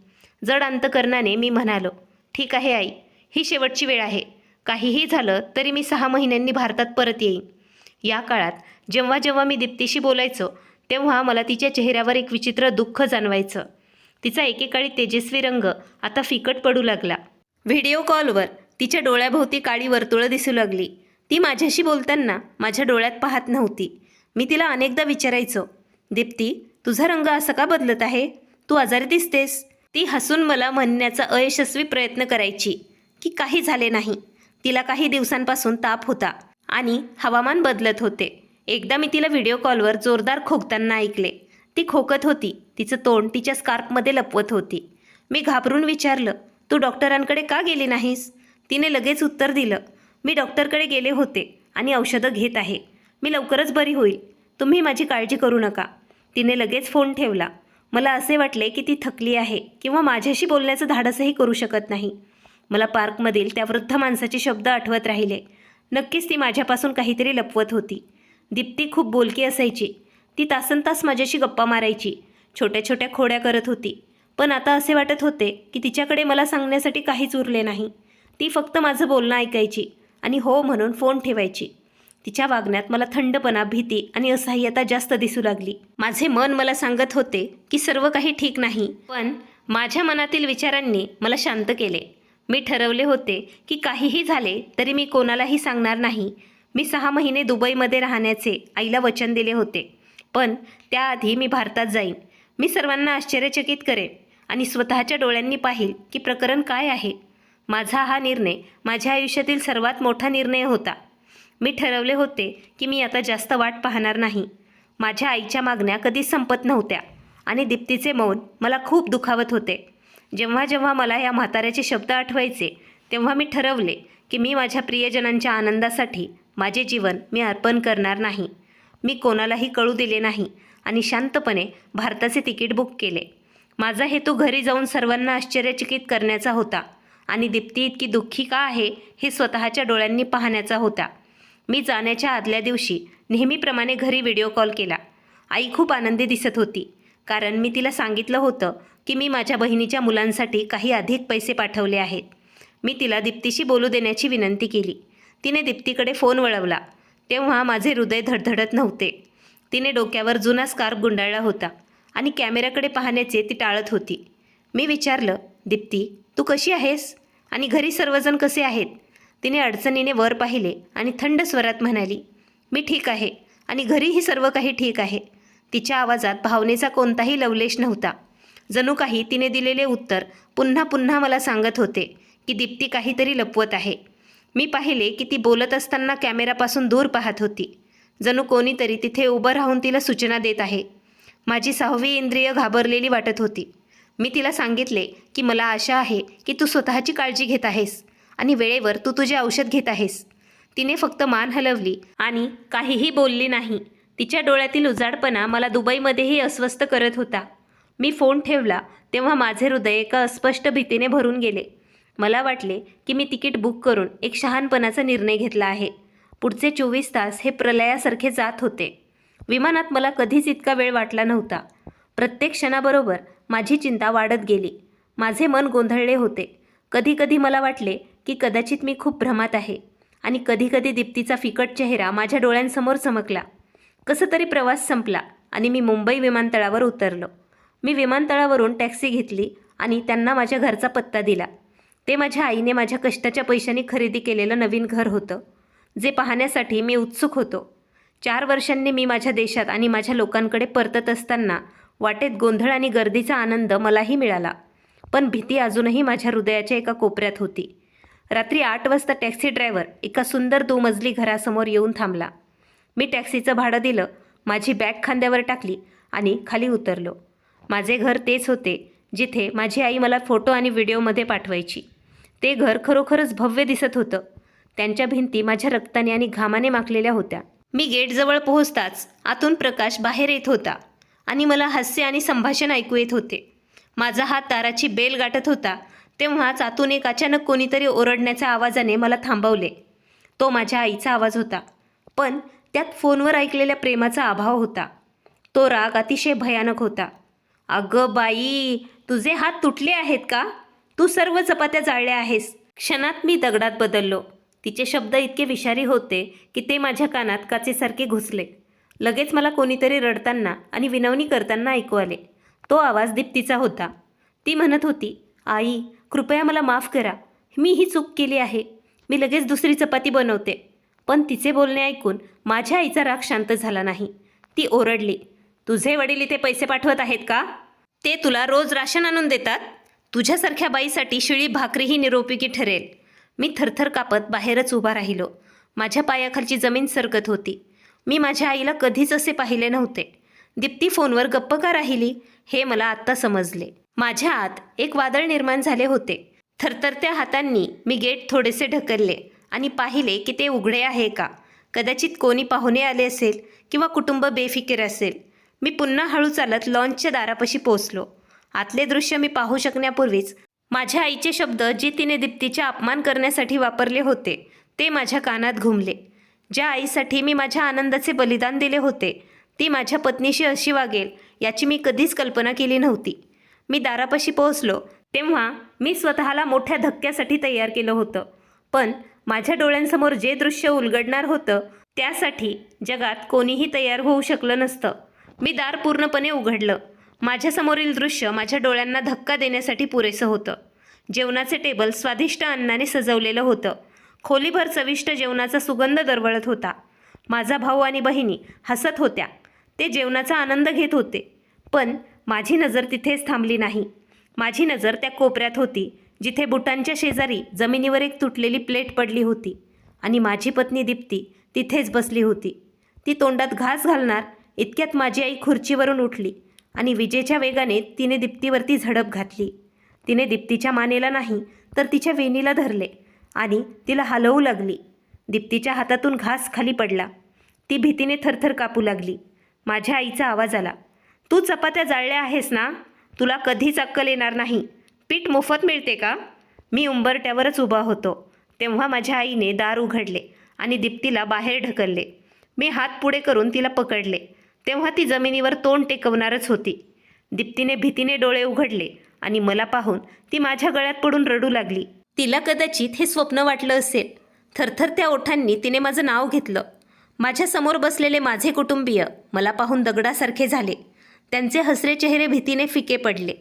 S1: जड अंतकरणाने मी म्हणालो, ठीक आहे आई, ही शेवटची वेळ आहे. काहीही झालं तरी मी 6 महिन्यांनी भारतात परत येईन. या काळात जेव्हा जेव्हा मी दीप्तीशी बोलायचो तेव्हा मला तिच्या चेहऱ्यावर एक विचित्र दुःख जाणवायचं. तिचा एकेकाळी तेजस्वी रंग आता फिकट पडू लागला. व्हिडिओ कॉलवर तिच्या डोळ्याभोवती काळी वर्तुळं दिसू लागली. ती माझ्याशी बोलताना माझ्या डोळ्यात पाहत नव्हती. मी तिला अनेकदा विचारायचो, दीप्ती, तुझा रंग असा का बदलत आहे? तू आजारी दिसतेस. ती हसून मला म्हणण्याचा अयशस्वी प्रयत्न करायची. की काही झाले नाही. तिला काही दिवसांपासून ताप होता आणि हवामान बदलत होते. एकदा मी तिला व्हिडिओ कॉलवर जोरदार खोकताना ऐकले. ती खोकत होती. तिचं तोंड तिच्या स्कार्फमध्ये लपवत होती. मी घाबरून विचारलं, तू डॉक्टरांकडे का गेली नाहीस? तिने लगेच उत्तर दिलं, मी डॉक्टरकडे गेले होते आणि औषधं घेत आहे. मी लवकरच बरी होईल. तुम्ही माझी काळजी करू नका. तिने लगेच फोन ठेवला. मला असे वाटले की ती थकली आहे किंवा माझ्याशी बोलण्याचं धाडसही करू शकत नाही. मला पार्कमधील त्या वृद्ध माणसाचे शब्द आठवत राहिले. नक्कीच ती माझ्यापासून काहीतरी लपवत होती. दीप्ती खूप बोलकी असायची. ती तासनतास माझ्याशी गप्पा मारायची, छोट्या छोट्या खोड्या करत होती. पण आता असे वाटत होते की तिच्याकडे मला सांगण्यासाठी काहीच उरले नाही. ती फक्त माझं बोलणं ऐकायची आणि हो म्हणून फोन ठेवायची. तिच्या वागण्यात मला थंडपणा, भीती आणि असहाय्यता जास्त दिसू लागली. माझे मन मला सांगत होते की सर्व काही ठीक नाही, पण माझ्या मनातील विचारांनी मला शांत केले. मी ठरवले होते की काहीही झाले तरी मी कोणालाही सांगणार नाही. मी 6 महिने दुबईमध्ये राहण्याचे आईला वचन दिले होते. पण त्याआधी मी भारतात जाईन. मी सर्वांना आश्चर्यचकित करेन आणि स्वतःच्या डोळ्यांनी पाहील की प्रकरण काय आहे. माझा हा निर्णय माझ्या आयुष्यातील सर्वात मोठा निर्णय होता. मी ठरवले होते की मी आता जास्त वाट पाहणार नाही. माझ्या आईच्या मागण्या कधीच संपत नव्हत्या आणि दीप्तीचे मौन मला खूप दुखावत होते. जेव्हा जेव्हा मला या म्हाताऱ्याचे शब्द आठवायचे तेव्हा मी ठरवले की मी माझ्या प्रियजनांच्या आनंदासाठी माझे जीवन मी अर्पण करणार नाही. मी कोणालाही कळू दिले नाही आणि शांतपणे भारताचे तिकीट बुक केले. माझा हेतू घरी जाऊन सर्वांना आश्चर्यचकित करण्याचा होता आणि दीप्ती इतकी दुःखी का आहे हे स्वतःच्या डोळ्यांनी पाहण्याचा होता. मी जाण्याच्या आदल्या दिवशी नेहमीप्रमाणे घरी व्हिडिओ कॉल केला. आई खूप आनंदी दिसत होती, कारण मी तिला सांगितलं होतं की मी माझ्या बहिणीच्या मुलांसाठी काही अधिक पैसे पाठवले आहेत. मी तिला दीप्तीशी बोलू देण्याची विनंती केली. तिने दीप्तीकडे फोन वळवला तेव्हा माझे हृदय धडधडत नव्हते. तिने डोक्यावर जुना स्कार्फ गुंडाळला होता आणि कॅमेऱ्याकडे पाहण्याचे ती टाळत होती. मी विचारलं, दीप्ती तू कशी आहेस आणि घरी सर्वजण कसे आहेत? तिने अडचणीने वर पाहिले आणि थंड स्वरात म्हणाली, मी ठीक आहे आणि घरीही सर्व काही ठीक आहे. तिच्या आवाजात भावनेचा कोणताही लवलेश नव्हता. जणू काही तिने दिलेले उत्तर पुन्हा पुन्हा मला सांगत होते की दीप्ती काहीतरी लपवत आहे. मी पाहिले की ती बोलत असताना कॅमेरापासून दूर पाहत होती. जणू कोणीतरी तिथे उभं राहून तिला सूचना देत आहे. माझी 6वी इंद्रिय घाबरलेली वाटत होती. मी तिला सांगितले की मला आशा आहे की तू स्वतःची काळजी घेत आहेस आणि वेळेवर तू तुझे औषध घेत आहेस. तिने फक्त मान हलवली आणि काहीही बोलली नाही. तिच्या डोळ्यातील उजाडपणा मला दुबईमध्येही अस्वस्थ करत होता. मी फोन ठेवला तेव्हा माझे हृदय एका अस्पष्ट भीतीने भरून गेले. मला वाटले की मी तिकीट बुक करून एक शहाणपणाचा निर्णय घेतला आहे. पुढचे 24 तास हे प्रलयासारखे जात होते. विमानात मला कधीच इतका वेळ वाटला नव्हता. प्रत्येक क्षणाबरोबर माझी चिंता वाढत गेली. माझे मन गोंधळले होते. कधीकधी मला वाटले की कदाचित मी खूप भ्रमात आहे आणि कधीकधी दीप्तीचा फिकट चेहरा माझ्या डोळ्यांसमोर चमकला. कसं तरी प्रवास संपला आणि मी मुंबई विमानतळावर उतरलो. मी विमानतळावरून टॅक्सी घेतली आणि त्यांना माझ्या घरचा पत्ता दिला. ते माझ्या आईने माझ्या कष्टाच्या पैशांनी खरेदी केलेलं नवीन घर होतं, जे पाहण्यासाठी मी उत्सुक होतो. 4 वर्षांनी मी माझ्या देशात आणि माझ्या लोकांकडे परतत असताना वाटेत गोंधळ आणि गर्दीचा आनंद मलाही मिळाला, पण भीती अजूनही माझ्या हृदयाच्या एका कोपऱ्यात होती. रात्री 8 वाजता टॅक्सी ड्रायव्हर एका सुंदर 2 मजली घरासमोर येऊन थांबला. मी टॅक्सीचं भाडं दिलं, माझी बॅग खांद्यावर टाकली आणि खाली उतरलो. माझे घर तेच होते जिथे माझी आई मला फोटो आणि व्हिडिओमध्ये पाठवायची. ते घर खरोखरच भव्य दिसत होतं. त्यांच्या भिंती माझ्या रक्ताने आणि घामाने माखलेल्या होत्या. मी गेटजवळ पोहोचताच आतून प्रकाश बाहेर येत होता आणि मला हास्य आणि संभाषण ऐकू येत होते. माझा हात दाराची बेल गाठत होता तेव्हाच आतून एक अचानक कोणीतरी ओरडण्याच्या आवाजाने मला थांबवले. तो माझ्या आईचा आवाज होता, पण त्यात फोनवर ऐकलेल्या प्रेमाचा अभाव होता. तो राग अतिशय भयानक होता. अगं बाई, तुझे हात तुटले आहेत का? तू सर्व चपात्या जाळल्या आहेस. क्षणात मी दगडात बदललो. तिचे शब्द इतके विषारी होते की ते माझ्या कानात काचेसारखे घुसले. लगेच मला कोणीतरी रडताना आणि विनवणी करताना ऐकू आले. तो आवाज दीप्तीचा होता. ती म्हणत होती, आई कृपया मला माफ करा, मी ही चूक केली आहे. मी लगेच दुसरी चपाती बनवते. पण तिचे बोलणे ऐकून माझ्या आईचा राग शांत झाला नाही. ती ओरडली, तुझे वडील इथे पैसे पाठवत आहेत का? ते तुला रोज राशन आणून देतात? तुझ्यासारख्या बाईसाठी शिळी भाकरी ही निरुपयोगी ठरेल. मी थरथर कापत बाहेरच उभा राहिलो. माझ्या पायाखालची जमीन सरकत होती. मी माझ्या आईला कधीच असे पाहिले नव्हते. दीप्ती फोनवर गप्प का राहिली हे मला आत्ता समजले. माझ्या आत एक वादळ निर्माण झाले होते. थरथरत्या हातांनी मी गेट थोडेसे ढकलले आणि पाहिले की ते उघडे आहे का. कदाचित कोणी पाहुणे आले असेल किंवा कुटुंब बेफिकीर असेल. मी पुन्हा हळू चालत लॉन्चच्या दारापाशी पोचलो. आतले दृश्य मी पाहू शकण्यापूर्वीच माझ्या आईचे शब्द जे तिने दीप्तीचा अपमान करण्यासाठी वापरले होते ते माझ्या कानात घुमले. ज्या आईसाठी मी माझ्या आनंदाचे बलिदान दिले होते ती माझ्या पत्नीशी अशी वागेल याची मी कधीच कल्पना केली नव्हती. मी दारापाशी पोहोचलो तेव्हा मी स्वतःला मोठ्या धक्क्यासाठी तयार केलं होतं. पण माझ्या डोळ्यांसमोर जे दृश्य उलगडणार होतं त्यासाठी जगात कोणीही तयार होऊ शकलं नसतं. मी दार पूर्णपणे उघडलं. माझ्यासमोरील दृश्य माझ्या डोळ्यांना धक्का देण्यासाठी पुरेसं होतं. जेवणाचे टेबल स्वादिष्ट अन्नाने सजवलेलं होतं. खोलीभर चविष्ट जेवणाचा सुगंध दरवळत होता. माझा भाऊ आणि बहिणी हसत होत्या. ते जेवणाचा आनंद घेत होते. पण माझी नजर तिथेच थांबली नाही. माझी नजर त्या कोपऱ्यात होती जिथे बुटांच्या शेजारी जमिनीवर एक तुटलेली प्लेट पडली होती आणि माझी पत्नी दीप्ती तिथेच बसली होती. ती तोंडात घास घालणार इतक्यात माझी आई खुर्चीवरून उठली आणि विजेच्या वेगाने तिने दीप्तीवरती झडप घातली. तिने दीप्तीच्या मानेला नाही तर तिच्या वेणीला धरले आणि तिला हलवू लागली. दीप्तीच्या हातातून घास खाली पडला. ती भीतीने थरथर कापू लागली. माझ्या आईचा आवाज आला, तू चपात्या जाळल्या आहेस ना? तुला कधीच अक्कल येणार नाही. पीठ मोफत मिळते का? मी उंबरट्यावरच उभा होतो. तेव्हा माझ्या आईने दार उघडले आणि दीप्तीला बाहेर ढकलले. मी हात पुढे करून तिला पकडले. तेव्हा ती जमिनीवर तोंड टेकवणारच होती. दीप्तीने भीतीने डोळे उघडले आणि मला पाहून ती माझ्या गळ्यात पडून रडू लागली. तिला कदाचित हे स्वप्न वाटलं असेल. थरथरत्या ओठांनी तिने माझं नाव घेतलं. माझ्यासमोर बसलेले माझे कुटुंबीय मला पाहून दगडासारखे झाले. त्यांचे हसरे चेहरे भीतीने फिके पडले.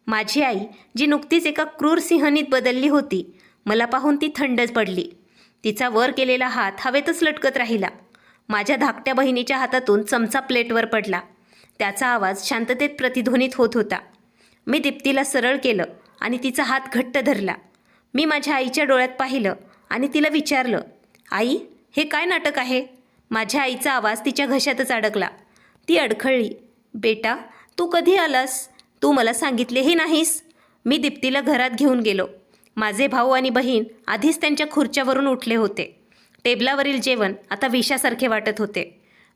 S1: माझी आई जी नुकतीच एका क्रूर सिंहनीत बदलली होती मला पाहून ती थंडच पडली. तिचा वर केलेला हात हवेतच लटकत राहिला. माझ्या धाकट्या बहिणीच्या हातातून चमचा प्लेटवर पडला. त्याचा आवाज शांततेत प्रतिध्वनित होत होता. मी दीप्तीला सरळ केलं आणि तिचा हात घट्ट धरला. मी माझ्या आईच्या डोळ्यात पाहिलं आणि तिला विचारलं, आई, हे काय नाटक आहे? माझ्या आईचा आवाज तिच्या घशातच अडकला. ती अडखळली. बेटा, तू कधी आलास? तू मला सांगितलेही नाहीस. मी दीप्तीला घरात घेऊन गेलो. माझे भाऊ आणि बहीण आधीच त्यांच्या खुर्च्यावरून उठले होते. टेबलावरील जेवण आता विषासारखे वाटत होते.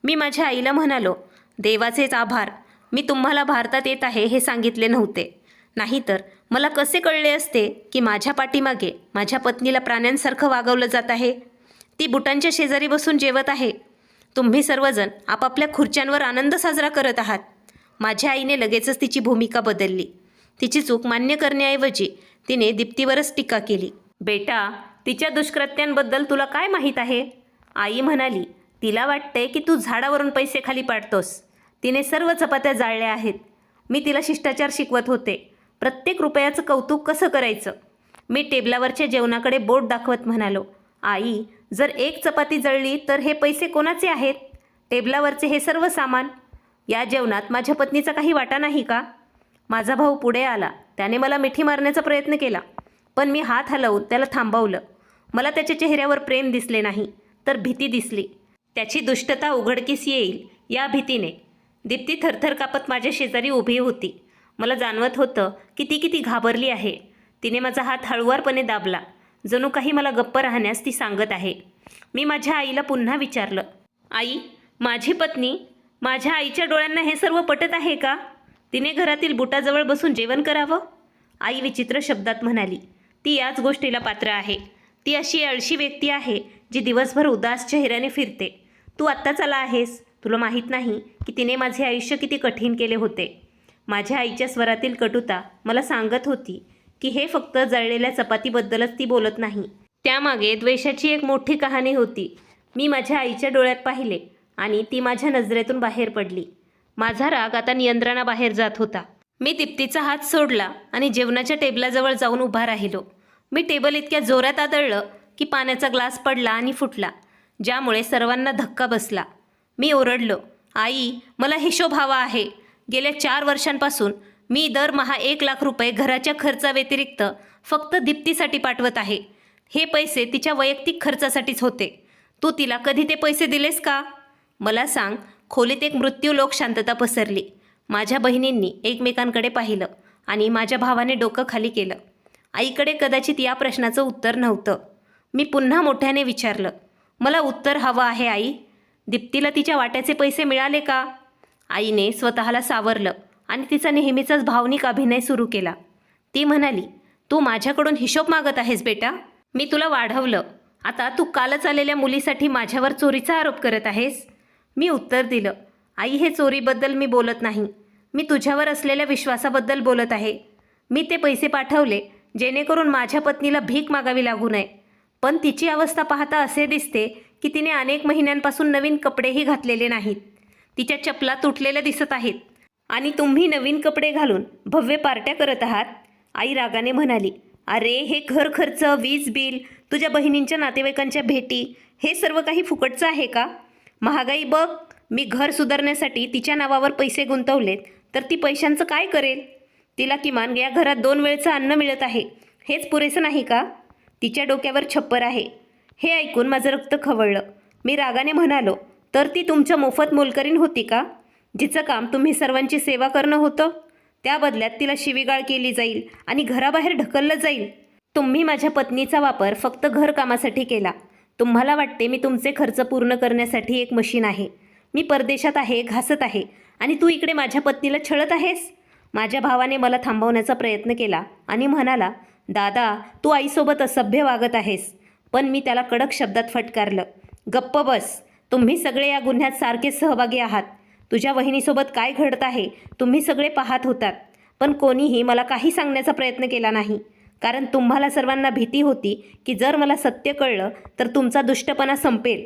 S1: मी माझ्या आईला म्हणालो, देवाचेच आभार, मी तुम्हाला भारतात येत आहे हे सांगितले नव्हते. नाहीतर मला कसे कळले असते की माझ्या पाठीमागे माझ्या पत्नीला प्राण्यांसारखं वागवलं जात आहे. ती बुटांच्या शेजारी बसून जेवत आहे. तुम्ही सर्वजण आपापल्या खुर्च्यांवर आनंद साजरा करत आहात. माझ्या आईने लगेचच तिची भूमिका बदलली. तिची चूक मान्य करण्याऐवजी तिने दीप्तीवरच टीका केली. बेटा, तिच्या दुष्कृत्यांबद्दल तुला काय माहीत आहे? आई म्हणाली, तिला वाटते की तू झाडावरून पैसे खाली पाडतोस. तिने सर्व चपात्या जाळल्या आहेत. मी तिला शिष्टाचार शिकवत होते. प्रत्येक रुपयाचं कौतुक कसं करायचं. मी टेबलावरच्या जेवणाकडे बोट दाखवत म्हणालो, आई, जर एक चपाती जळली तर हे पैसे कोणाचे आहेत? टेबलावरचे हे सर्व सामान. या जेवणात माझ्या पत्नीचा काही वाटा नाही का? माझा भाऊ पुढे आला. त्याने मला मिठी मारण्याचा प्रयत्न केला, पण मी हात हलवून त्याला थांबवलं. मला त्याच्या चेहऱ्यावर प्रेम दिसले नाही तर भीती दिसली. त्याची दुष्टता उघडकीस येईल या भीतीने. दीप्ती थरथर कापत माझ्या शेजारी उभी होती. मला जाणवत होतं की ती किती घाबरली आहे. तिने माझा हात हळुवारपणे दाबला. जणू काही मला गप्प राहण्यास ती सांगत आहे. मी माझ्या आईला पुन्हा विचारलं, आई, माझी पत्नी, माझ्या आईच्या डोळ्यांना हे सर्व पटत आहे का? तिने घरातील बुटाजवळ बसून जेवण करावं? आई विचित्र शब्दात म्हणाली, ती याच गोष्टीला पात्र आहे. ती अशी अळशी व्यक्ती आहे जी दिवसभर उदास चेहऱ्याने फिरते. तू आत्ताच आला आहेस. तुला माहीत नाही की तिने माझे आयुष्य किती कठीण केले होते. माझ्या आईच्या स्वरातील कटुता मला सांगत होती की हे फक्त जळलेल्या चपातीबद्दलच ती बोलत नाही. त्यामागे द्वेषाची एक मोठी कहाणी होती. मी माझ्या आईच्या डोळ्यात पाहिले आणि ती माझ्या नजरेतून बाहेर पडली. माझा राग आता नियंत्रणाबाहेर जात होता. मी दीप्तीचा हात सोडला आणि जेवणाच्या टेबलाजवळ जाऊन उभा राहिलो. मी टेबल इतक्या जोरात आदळलं की पाण्याचा ग्लास पडला आणि फुटला, ज्यामुळे सर्वांना धक्का बसला. मी ओरडलो, आई, मला हिशोब हवा आहे. गेल्या 4 वर्षांपासून मी दरमहा 1 लाख रुपये घराच्या खर्चाव्यतिरिक्त फक्त दीप्तीसाठी पाठवत आहे. हे पैसे तिच्या वैयक्तिक खर्चासाठीच होते. तू तिला कधी ते पैसे दिलेस का? मला सांग. खोलीत एक मृत्यूलोक शांतता पसरली. माझ्या बहिणींनी एकमेकांकडे पाहिलं आणि माझ्या भावाने डोकं खाली केलं. आईकडे कदाचित या प्रश्नाचं उत्तर नव्हतं. मी पुन्हा मोठ्याने विचारलं, मला उत्तर हवं आहे आई. दीप्तीला तिच्या वाट्याचे पैसे मिळाले का? आईने स्वतःला सावरलं आणि तिचा नेहमीचाच भावनिक अभिनय सुरू केला. ती म्हणाली, तू माझ्याकडून हिशोब मागत आहेस बेटा. मी तुला वाढवलं. आता तू कालच आलेल्या मुलीसाठी माझ्यावर चोरीचा आरोप करत आहेस. मी उत्तर दिलं, आई, हे चोरीबद्दल मी बोलत नाही. मी तुझ्यावर असलेल्या विश्वासाबद्दल बोलत आहे. मी ते पैसे पाठवले जेणेकरून माझ्या पत्नीला भीक मागावी लागू नये. पण तिची अवस्था पाहता असे दिसते की तिने अनेक महिन्यांपासून नवीन कपडेही घातलेले नाहीत. तिच्या चपला तुटलेल्या दिसत आहेत आणि तुम्ही नवीन कपडे घालून भव्य पार्ट्या करत आहात. आई रागाने म्हणाली, अरे, हे घर खर्च, वीज बिल, तुझ्या बहिणींच्या नातेवाईकांच्या भेटी, हे सर्व काही फुकटचं आहे का? महागाई बघ. मी घर सुधारण्यासाठी तिच्या नावावर पैसे गुंतवलेत तर ती पैशांचं काय करेल? तिला किमान या घरात 2 वेळचं अन्न मिळत आहे. हेच पुरेसं नाही का? तिच्या डोक्यावर छप्पर आहे. हे ऐकून माझं रक्त खवळलं. मी रागाने म्हणालो, तर ती तुमच्या मोफत मोलकरीण होती का? जिचं काम तुम्ही सर्वांची सेवा करणं होतं. त्या बदल्यात तिला शिवीगाळ केली जाईल आणि घराबाहेर ढकललं जाईल. तुम्ही माझ्या पत्नीचा वापर फक्त घरकामासाठी केला. तुम्हाला वाटते मी तुमचे खर्च पूर्ण करण्यासाठी एक मशीन आहे. मी परदेशात आहे, घासत आहे आणि तू इकडे माझ्या पत्नीला छळत आहेस. माझ्या भावाने मला थांबवण्याचा प्रयत्न केला आणि म्हणाला, दादा, तू आईसोबत असभ्य वागत आहेस. पण मी त्याला कडक शब्दात फटकारलं, गप्प बस. तुम्ही सगळे या गुन्ह्यात सारखे सहभागी आहात. तुझ्या वहिनीसोबत काय घडत आहे तुम्ही सगळे पाहत होतात. पण कोणीही मला काही सांगण्याचा प्रयत्न केला नाही. कारण तुम्हाला सर्वांना भीती होती की जर मला सत्य कळलं तर तुमचा दुष्टपणा संपेल.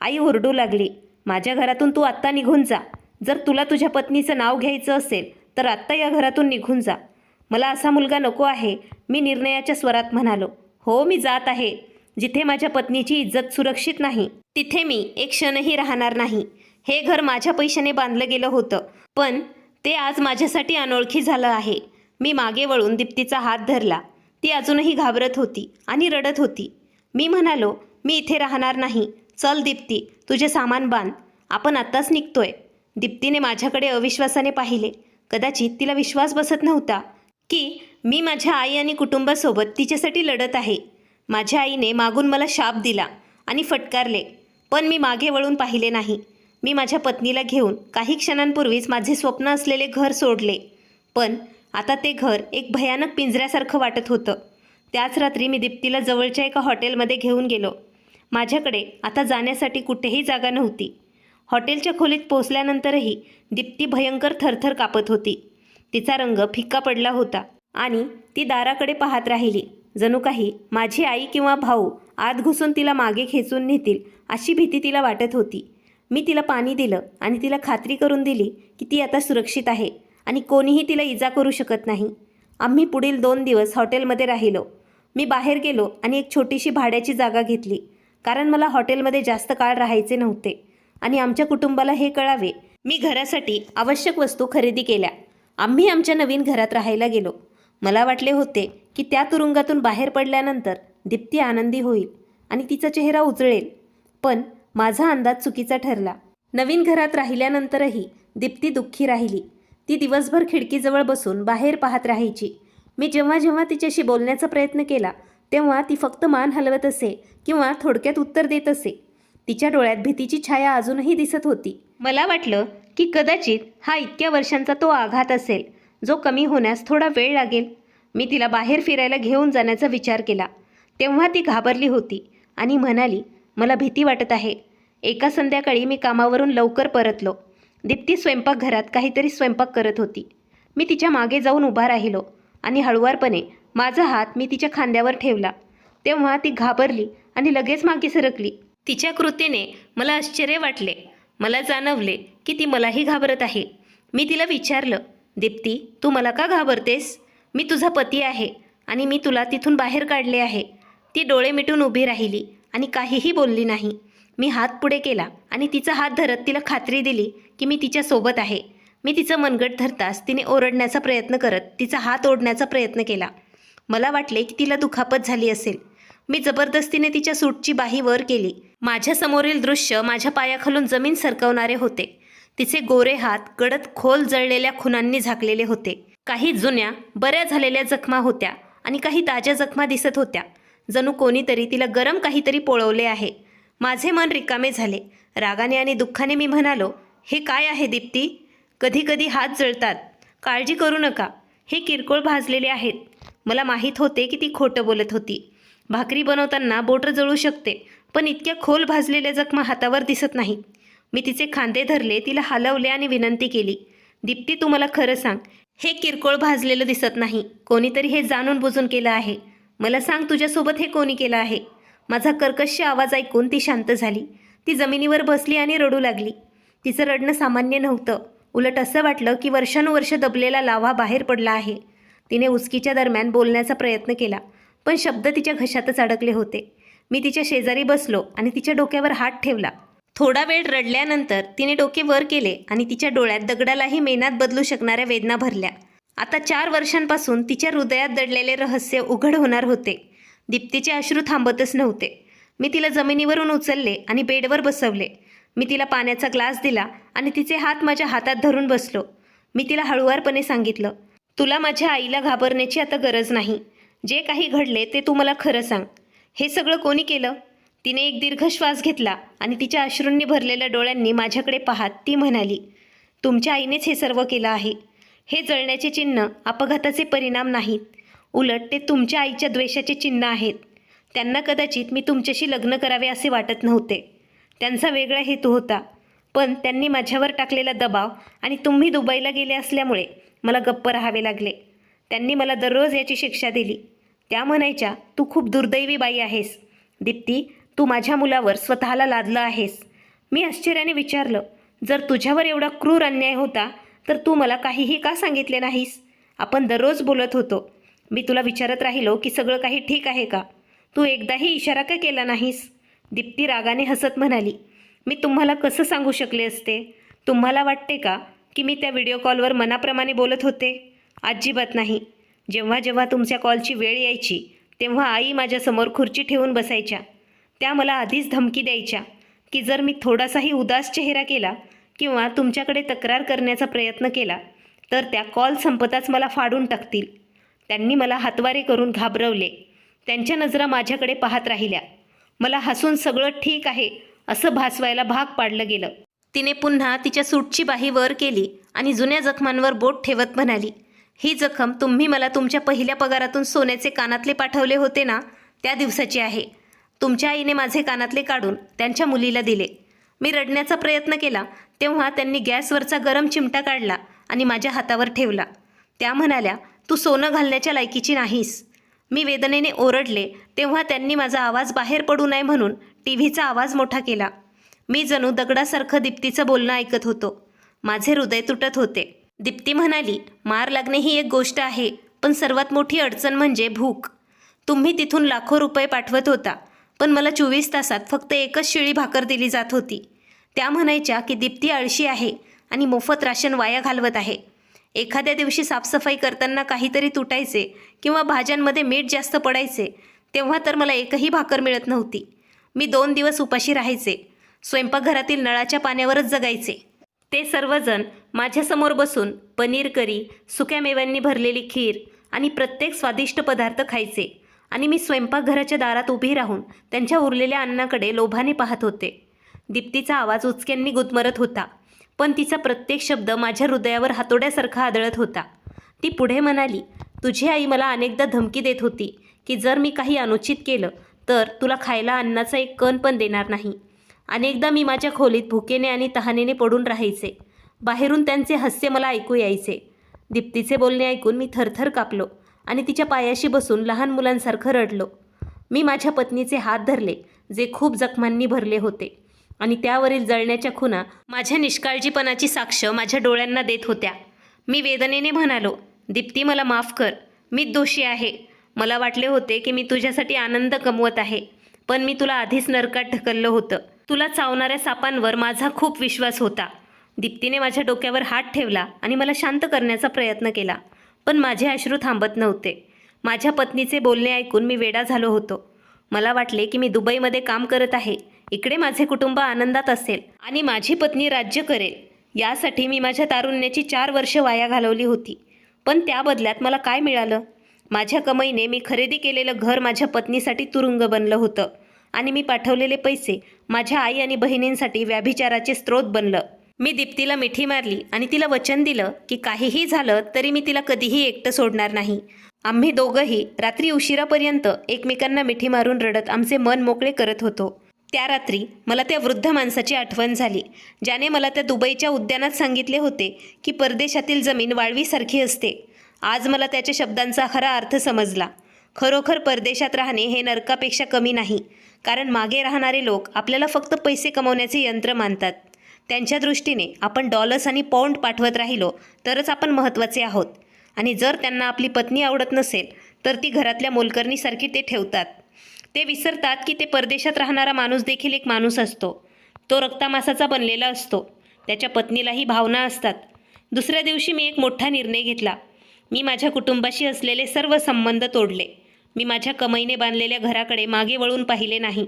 S1: आई ओरडू लागली, माझ्या घरातून तू आत्ता निघून जा. जर तुला तुझ्या पत्नीचं नाव घ्यायचं असेल तर आत्ता या घरातून निघून जा. मला असा मुलगा नको आहे. मी निर्णयाच्या स्वरात म्हणालो, हो, मी जात आहे. जिथे माझ्या पत्नीची इज्जत सुरक्षित नाही तिथे मी एक क्षणही राहणार नाही. हे घर माझ्या पैशाने बांधलं गेलं होतं, पण ते आज माझ्यासाठी अनोळखी झालं आहे. मी मागे वळून दीप्तीचा हात धरला. ती अजूनही घाबरत होती आणि रडत होती. मी म्हणालो, मी इथे राहणार नाही. चल दीप्ती, तुझे सामान बांध. आपण आत्ताच निघतोय. दीप्तीने माझ्याकडे अविश्वासाने पाहिले. कदाचित तिला विश्वास बसत नव्हता की मी माझ्या आई आणि कुटुंबासोबत तिच्यासाठी लढत आहे. माझ्या आईने मागून मला शाप दिला आणि फटकारले, पण मी मागे वळून पाहिले नाही. मी माझ्या पत्नीला घेऊन काही क्षणांपूर्वीच माझे स्वप्न असलेले घर सोडले. पण आता ते घर एक भयानक पिंजऱ्यासारखं वाटत होतं. त्याच रात्री मी दीप्तीला जवळच्या एका हॉटेलमध्ये घेऊन गेलो. माझ्याकडे आता जाण्यासाठी कुठेही जागा नव्हती. हॉटेलच्या खोलीत पोहोचल्यानंतरही दीप्ती भयंकर थरथर कापत होती. तिचा रंग फिक्का पडला होता आणि ती दाराकडे पाहत राहिली. जणू काही माझी आई किंवा भाऊ आत घुसून तिला मागे खेचून नेतील अशी भीती तिला वाटत होती. मी तिला पाणी दिलं आणि तिला खात्री करून दिली की ती आता सुरक्षित आहे आणि कोणीही तिला इजा करू शकत नाही. आम्ही पुढील 2 दिवस हॉटेलमध्ये राहिलो. मी बाहेर गेलो आणि एक छोटीशी भाड्याची जागा घेतली. कारण मला हॉटेलमध्ये जास्त काळ राहायचे नव्हते आणि आमच्या कुटुंबाला हे कळावे. मी घरासाठी आवश्यक वस्तू खरेदी केल्या. आम्ही आमच्या नवीन घरात राहायला गेलो. मला वाटले होते की त्या तुरुंगातून बाहेर पडल्यानंतर दीप्ती आनंदी होईल आणि तिचा चेहरा उजळेल. पण माझा अंदाज चुकीचा ठरला. नवीन घरात राहिल्यानंतरही दीप्ती दुःखी राहिली. ती दिवसभर खिडकीजवळ बसून बाहेर पाहत राहायची. मी जेव्हा जेव्हा तिच्याशी बोलण्याचा प्रयत्न केला तेव्हा ती फक्त मान हलवत असे किंवा थोडक्यात उत्तर देत असे. तिच्या डोळ्यात भीतीची छाया अजूनही दिसत होती. मला वाटलं की कदाचित हा इतक्या वर्षांचा तो आघात असेल जो कमी होण्यास थोडा वेळ लागेल. मी तिला बाहेर फिरायला घेऊन जाण्याचा विचार केला. तेव्हा ती घाबरली होती आणि म्हणाली, मला भीती वाटत आहे. एका संध्याकाळी मी कामावरून लवकर परतलो. दीप्ती स्वयंपाकघरात काहीतरी स्वयंपाक करत होती. मी तिच्या मागे जाऊन उभा राहिलो आणि हळुवारपणे माझा हात मी तिच्या खांद्यावर ठेवला. तेव्हा ती घाबरली आणि लगेच मागे सरकली. तिच्या कृतीने मला आश्चर्य वाटले. मला जाणवले की ती मलाही घाबरत आहे. मी तिला विचारलं, दीप्ती, तू मला का घाबरतेस? मी तुझा पती आहे आणि मी तुला तिथून बाहेर काढले आहे. ती डोळे मिटून उभी राहिली आणि काहीही बोलली नाही. मी हात पुढे केला आणि तिचा हात धरत तिला खात्री दिली की मी तिच्यासोबत आहे. मी तिचं मनगट धरताच तिने ओरडण्याचा प्रयत्न करत तिचा हात ओढण्याचा प्रयत्न केला. मला वाटले की तिला दुखापत झाली असेल. मी जबरदस्तीने तिच्या सूटची बाही वर केली. माझ्या समोरील दृश्य माझ्या पायाखालून जमीन सरकवणारे होते. तिचे गोरे हात गडद खोल जळलेल्या खुणांनी झाकलेले होते. काही जुन्या बऱ्या झालेल्या जखमा होत्या आणि काही ताज्या जखमा दिसत होत्या. जणू कोणीतरी तिला गरम काहीतरी पोळवले आहे. माझे मन रिकामे झाले. रागाने आणि दुःखाने मी म्हणालो, हे काय आहे दीप्ती? कधी कधी हात जळतात, काळजी करू नका. हे किरकोळ भाजलेले आहेत. मला माहीत होते की ती खोटं बोलत होती. भाकरी बनवताना बोटं जळू शकते, पण इतक्या खोल भाजलेल्या जखमा हातावर दिसत नाहीत. मी तिचे खांदे धरले, तिला हलवले आणि विनंती केली, दीप्ती तू मला खरं सांग, हे किरकोळ भाजलेलं दिसत नाही. कोणीतरी हे जाणून बुजून केलं आहे. मला सांग, तुझ्यासोबत हे कोणी केलं आहे? माझा कर्कश आवाज ऐकून ती शांत झाली. ती जमिनीवर बसली आणि रडू लागली. तिचं रडणं सामान्य नव्हतं. उलट असं वाटलं की वर्षानुवर्ष दबलेला लाव्हा बाहेर पडला आहे. तिने उचकीच्या दरम्यान बोलण्याचा प्रयत्न केला, पण शब्द तिच्या घशातच अडकले होते. मी तिच्या शेजारी बसलो आणि तिच्या डोक्यावर हात ठेवला. थोडा वेळ रडल्यानंतर तिने डोके वर केले आणि तिच्या डोळ्यात दगडालाही मेनात बदलू शकणाऱ्या वेदना भरल्या. आता 4 वर्षांपासून तिच्या हृदयात दडलेले रहस्य उघड होणार होते. दीप्तीचे अश्रू थांबतच नव्हते. मी तिला जमिनीवरून उचलले आणि बेडवर बसवले. मी तिला पाण्याचा ग्लास दिला आणि तिचे हात माझ्या हातात धरून बसलो. मी तिला हळुवारपणे सांगितलं, तुला माझ्या आईला घाबरण्याची आता गरज नाही. जे काही घडले ते तू मला खरं सांग. हे सगळं कोणी केलं? तिने एक दीर्घ श्वास घेतला आणि तिच्या अश्रूंनी भरलेल्या डोळ्यांनी माझ्याकडे पाहत ती म्हणाली, तुमच्या आईनेच हे सर्व केलं आहे. हे जळण्याचे चिन्ह अपघाताचे परिणाम नाहीत. उलट ते तुमच्या आईच्या द्वेषाचे चिन्ह आहेत. त्यांना कदाचित मी तुमच्याशी लग्न करावे असे वाटत नव्हते. त्यांचा वेगळा हेतू होता. पण त्यांनी माझ्यावर टाकलेला दबाव आणि तुम्ही दुबईला गेले असल्यामुळे मला गप्प राहावे लागले. त्यांनी मला दररोज याची शिक्षा दिली. त्या म्हणायच्या, तू खूप दुर्दैवी बाई आहेस. दीप्ती, तू माझ्या मुलावर स्वतःला लादलं आहेस. मी आश्चर्याने विचारलं, जर तुझ्यावर एवढा क्रूर अन्याय होता तर तू मला काहीही का सांगितले नाहीस? आपण दररोज बोलत होतो. मी तुला विचारत राहिलो की सगळं काही ठीक आहे का? तू एकदाही इशारा का केला नाहीस? दीप्ती रागाने हसत म्हणाली, मी तुम्हाला कसं सांगू शकले असते? तुम्हाला वाटते का की मी त्या व्हिडिओ कॉलवर मनाप्रमाणे बोलत होते? अजिबात नाही. जेव्हा जेव्हा तुमच्या कॉलची वेळ यायची तेव्हा आई माझ्यासमोर खुर्ची ठेवून बसायच्या. त्या मला आधीच धमकी द्यायच्या की जर मी थोडासाही उदास चेहरा केला किंवा तुमच्याकडे तक्रार करण्याचा प्रयत्न केला तर त्या कॉल संपताच मला फाडून टाकतील. त्यांनी मला हातवारे करून घाबरवले. त्यांच्या नजरा माझ्याकडे पाहत राहिल्या. मला हसून सगळं ठीक आहे असं भासवायला भाग पाडलं गेलं. तिने पुन्हा तिच्या सूटची बाही वर केली आणि जुन्या जखमांवर बोट ठेवत म्हणाली, ही जखम तुम्ही मला तुमच्या पहिल्या पगारातून सोन्याचे कानातले पाठवले होते ना, त्या दिवसाची आहे. तुमच्या आईने माझे कानातले काढून त्यांच्या मुलीला दिले. मी रडण्याचा प्रयत्न केला तेव्हा त्यांनी गॅसवरचा गरम चिमटा काढला आणि माझ्या हातावर ठेवला. त्या म्हणाल्या, तू सोनं घालण्याच्या लायकीची नाहीस. मी वेदनेने ओरडले तेव्हा त्यांनी माझा आवाज बाहेर पडू नये म्हणून टीव्हीचा आवाज मोठा केला. मी जणू दगडासारखं दीप्तीचं बोलणं ऐकत होतो. माझे हृदय तुटत होते. दीप्ती म्हणाली, मार लागणे ही एक गोष्ट आहे, पण सर्वात मोठी अडचण म्हणजे भूक. तुम्ही तिथून लाखो रुपये पाठवत होता, पण मला 24 तासात फक्त एकच शिळी भाकर दिली जात होती. त्या म्हणायच्या की दीप्ती आळशी आहे आणि मोफत राशन वाया घालवत आहे. एखाद्या दिवशी साफसफाई करताना काहीतरी तुटायचे किंवा भाज्यांमध्ये मीठ जास्त पडायचे तेव्हा तर मला एकही भाकर मिळत नव्हती. मी 2 दिवस उपाशी राहायचे. स्वयंपाकघरातील नळाच्या पाण्यावरच जगायचे. ते सर्वजण माझ्यासमोर बसून पनीर करी, सुक्या मेव्यांनी भरलेली खीर आणि प्रत्येक स्वादिष्ट पदार्थ खायचे आणि मी स्वयंपाकघराच्या दारात उभी राहून त्यांच्या उरलेल्या अन्नाकडे लोभाने पाहत होते. दीप्तीचा आवाज उचक्यांनी गुदमरत होता, पण तिचा प्रत्येक शब्द माझ्या हृदयावर हातोड्यासारखा आदळत होता. ती पुढे म्हणाली, तुझी आई मला अनेकदा धमकी देत होती की जर मी काही अनुचित केलं तर तुला खायला अन्नाचा एक कण पण देणार नाही. अनेकदा मी माझ्या खोलीत भुकेने आणि तहानेने पडून राहायचे. बाहेरून त्यांचे हास्य मला ऐकू यायचे. दीप्तीचे बोलणे ऐकून मी थरथर कापलो आणि तिच्या पायाशी बसून लहान मुलांसारखं रडलो. मी माझ्या पत्नीचे हात धरले जे खूप जखमांनी भरले होते आणि त्यावरील जळण्याच्या खुणा माझ्या निष्काळजीपणाची साक्ष माझ्या डोळ्यांना देत होत्या. मी वेदनेने म्हणालो, दीप्ती मला माफ कर. मीच दोषी आहे. मला वाटले होते की मी तुझ्यासाठी आनंद कमवत आहे, पण मी तुला आधीच नरकात ढकललं होतं. तुला चावणाऱ्या सापांवर माझा खूप विश्वास होता. दीप्तीने माझ्या डोक्यावर हात ठेवला आणि मला शांत करण्याचा प्रयत्न केला, पण माझे अश्रू थांबत नव्हते. माझ्या पत्नीचे बोलणे ऐकून मी वेडा झालो होतो. मला वाटले की मी दुबईमध्ये काम करत आहे, इकडे माझे कुटुंब आनंदात असेल आणि माझी पत्नी राज्य करेल, यासाठी मी माझ्या तारुण्याची 4 वर्ष वाया घालवली होती. पण त्या बदल्यात मला काय मिळालं? माझ्या कमाईने मी खरेदी केलेलं घर माझ्या पत्नीसाठी तुरुंग बनलं होतं आणि मी पाठवलेले पैसे माझ्या आई आणि बहिणींसाठी व्याभिचाराचे स्रोत बनलं. मी दीप्तीला मिठी मारली आणि तिला वचन दिलं की काहीही झालं तरी मी तिला कधीही एकटं सोडणार नाही. आम्ही दोघंही रात्री उशिरापर्यंत एकमेकांना मिठी मारून रडत आमचे मन मोकळे करत होतो. त्या रात्री मला त्या वृद्ध माणसाची आठवण झाली, ज्याने मला त्या दुबईच्या उद्यानात सांगितले होते की परदेशातील जमीन वाळवीसारखी असते. आज मला त्याच्या शब्दांचा खरा अर्थ समजला. खरोखर परदेशात राहणे हे नरकापेक्षा कमी नाही, कारण मागे राहणारे लोक आपल्याला फक्त पैसे कमवण्याचे यंत्र मानतात. त्यांच्या दृष्टीने आपण डॉलर्स आणि पाऊंड पाठवत राहिलो तरच आपण महत्त्वाचे आहोत, आणि जर त्यांना आपली पत्नी आवडत नसेल तर ती घरातल्या मोलकरणीसारखी ते ठेवतात. ते विसरतात की ते परदेशात राहणारा माणूस देखील एक माणूस असतो. तो रक्तामासाचा बनलेला असतो. त्याच्या पत्नीलाही भावना असतात. दुसऱ्या दिवशी मी एक मोठा निर्णय घेतला. मी माझ्या कुटुंबाशी असलेले सर्व संबंध तोडले. मी माझ्या कमाईने बांधलेल्या घराकडे मागे वळून पाहिले नाही.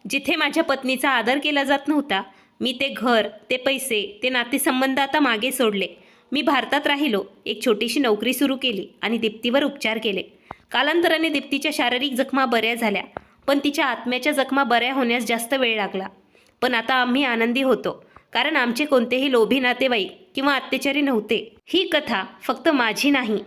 S1: जिथे माझ्या पत्नीचा आदर केला जात नव्हता, मी ते घर, ते पैसे, ते नातेसंबंध आता मागे सोडले. मी भारतात राहिलो, एक छोटीशी नोकरी सुरू केली आणि दीप्तीवर उपचार केले. कालांतराने दीप्तीच्या शारीरिक जखमा बऱ्या झाल्या, पण तिच्या आत्म्याच्या जखमा बऱ्या होण्यास जास्त वेळ लागला. पण आता आम्ही आनंदी होतो, कारण आमचे कोणतेही लोभी नातेवाईक किंवा अत्याचारी नव्हते. ही कथा फक्त माझी नाही,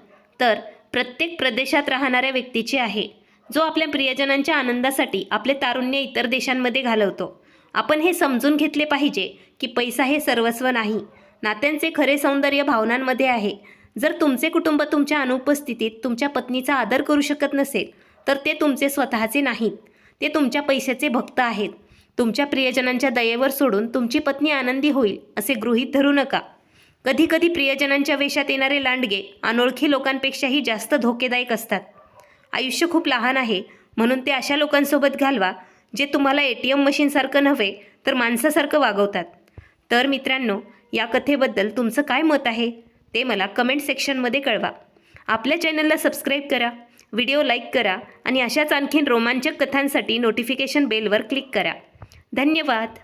S1: तर प्रत्येक प्रदेशात राहणाऱ्या व्यक्तीची आहे, जो आपल्या प्रियजनांच्या आनंदासाठी आपले तारुण्य इतर देशांमध्ये घालवतो. आपण हे समजून घेतले पाहिजे की पैसा हे सर्वस्व नाही. नात्यांचे खरे सौंदर्य भावनांमध्ये आहे. जर तुमचे कुटुंब तुमच्या अनुपस्थितीत तुमच्या पत्नीचा आदर करू शकत नसेल, तर ते तुमचे स्वतःचे नाहीत. ते तुमच्या पैशाचे भक्त आहेत. तुमच्या प्रियजनांच्या दयेवर सोडून तुमची पत्नी आनंदी होईल असे गृहीत धरू नका. कधीकधी प्रियजनांच्या वेशात येणारे लांडगे अनोळखी लोकांपेक्षाही जास्त धोकेदायक असतात. आयुष्य खूप लहान आहे, म्हणून ते अशा लोकांसोबत घालवा जे तुम्हाला ATM मशीनसारखं नव्हे तर माणसासारखं वागवतात. तर मित्रांनो, या कथेबद्दल तुमचं काय मत आहे ते मला कमेंट सेक्शनमध्ये कळवा. आपल्या चॅनलला सबस्क्राईब करा, व्हिडिओ लाईक करा आणि अशाच आणखीन रोमांचक कथांसाठी नोटिफिकेशन बेलवर क्लिक करा. धन्यवाद.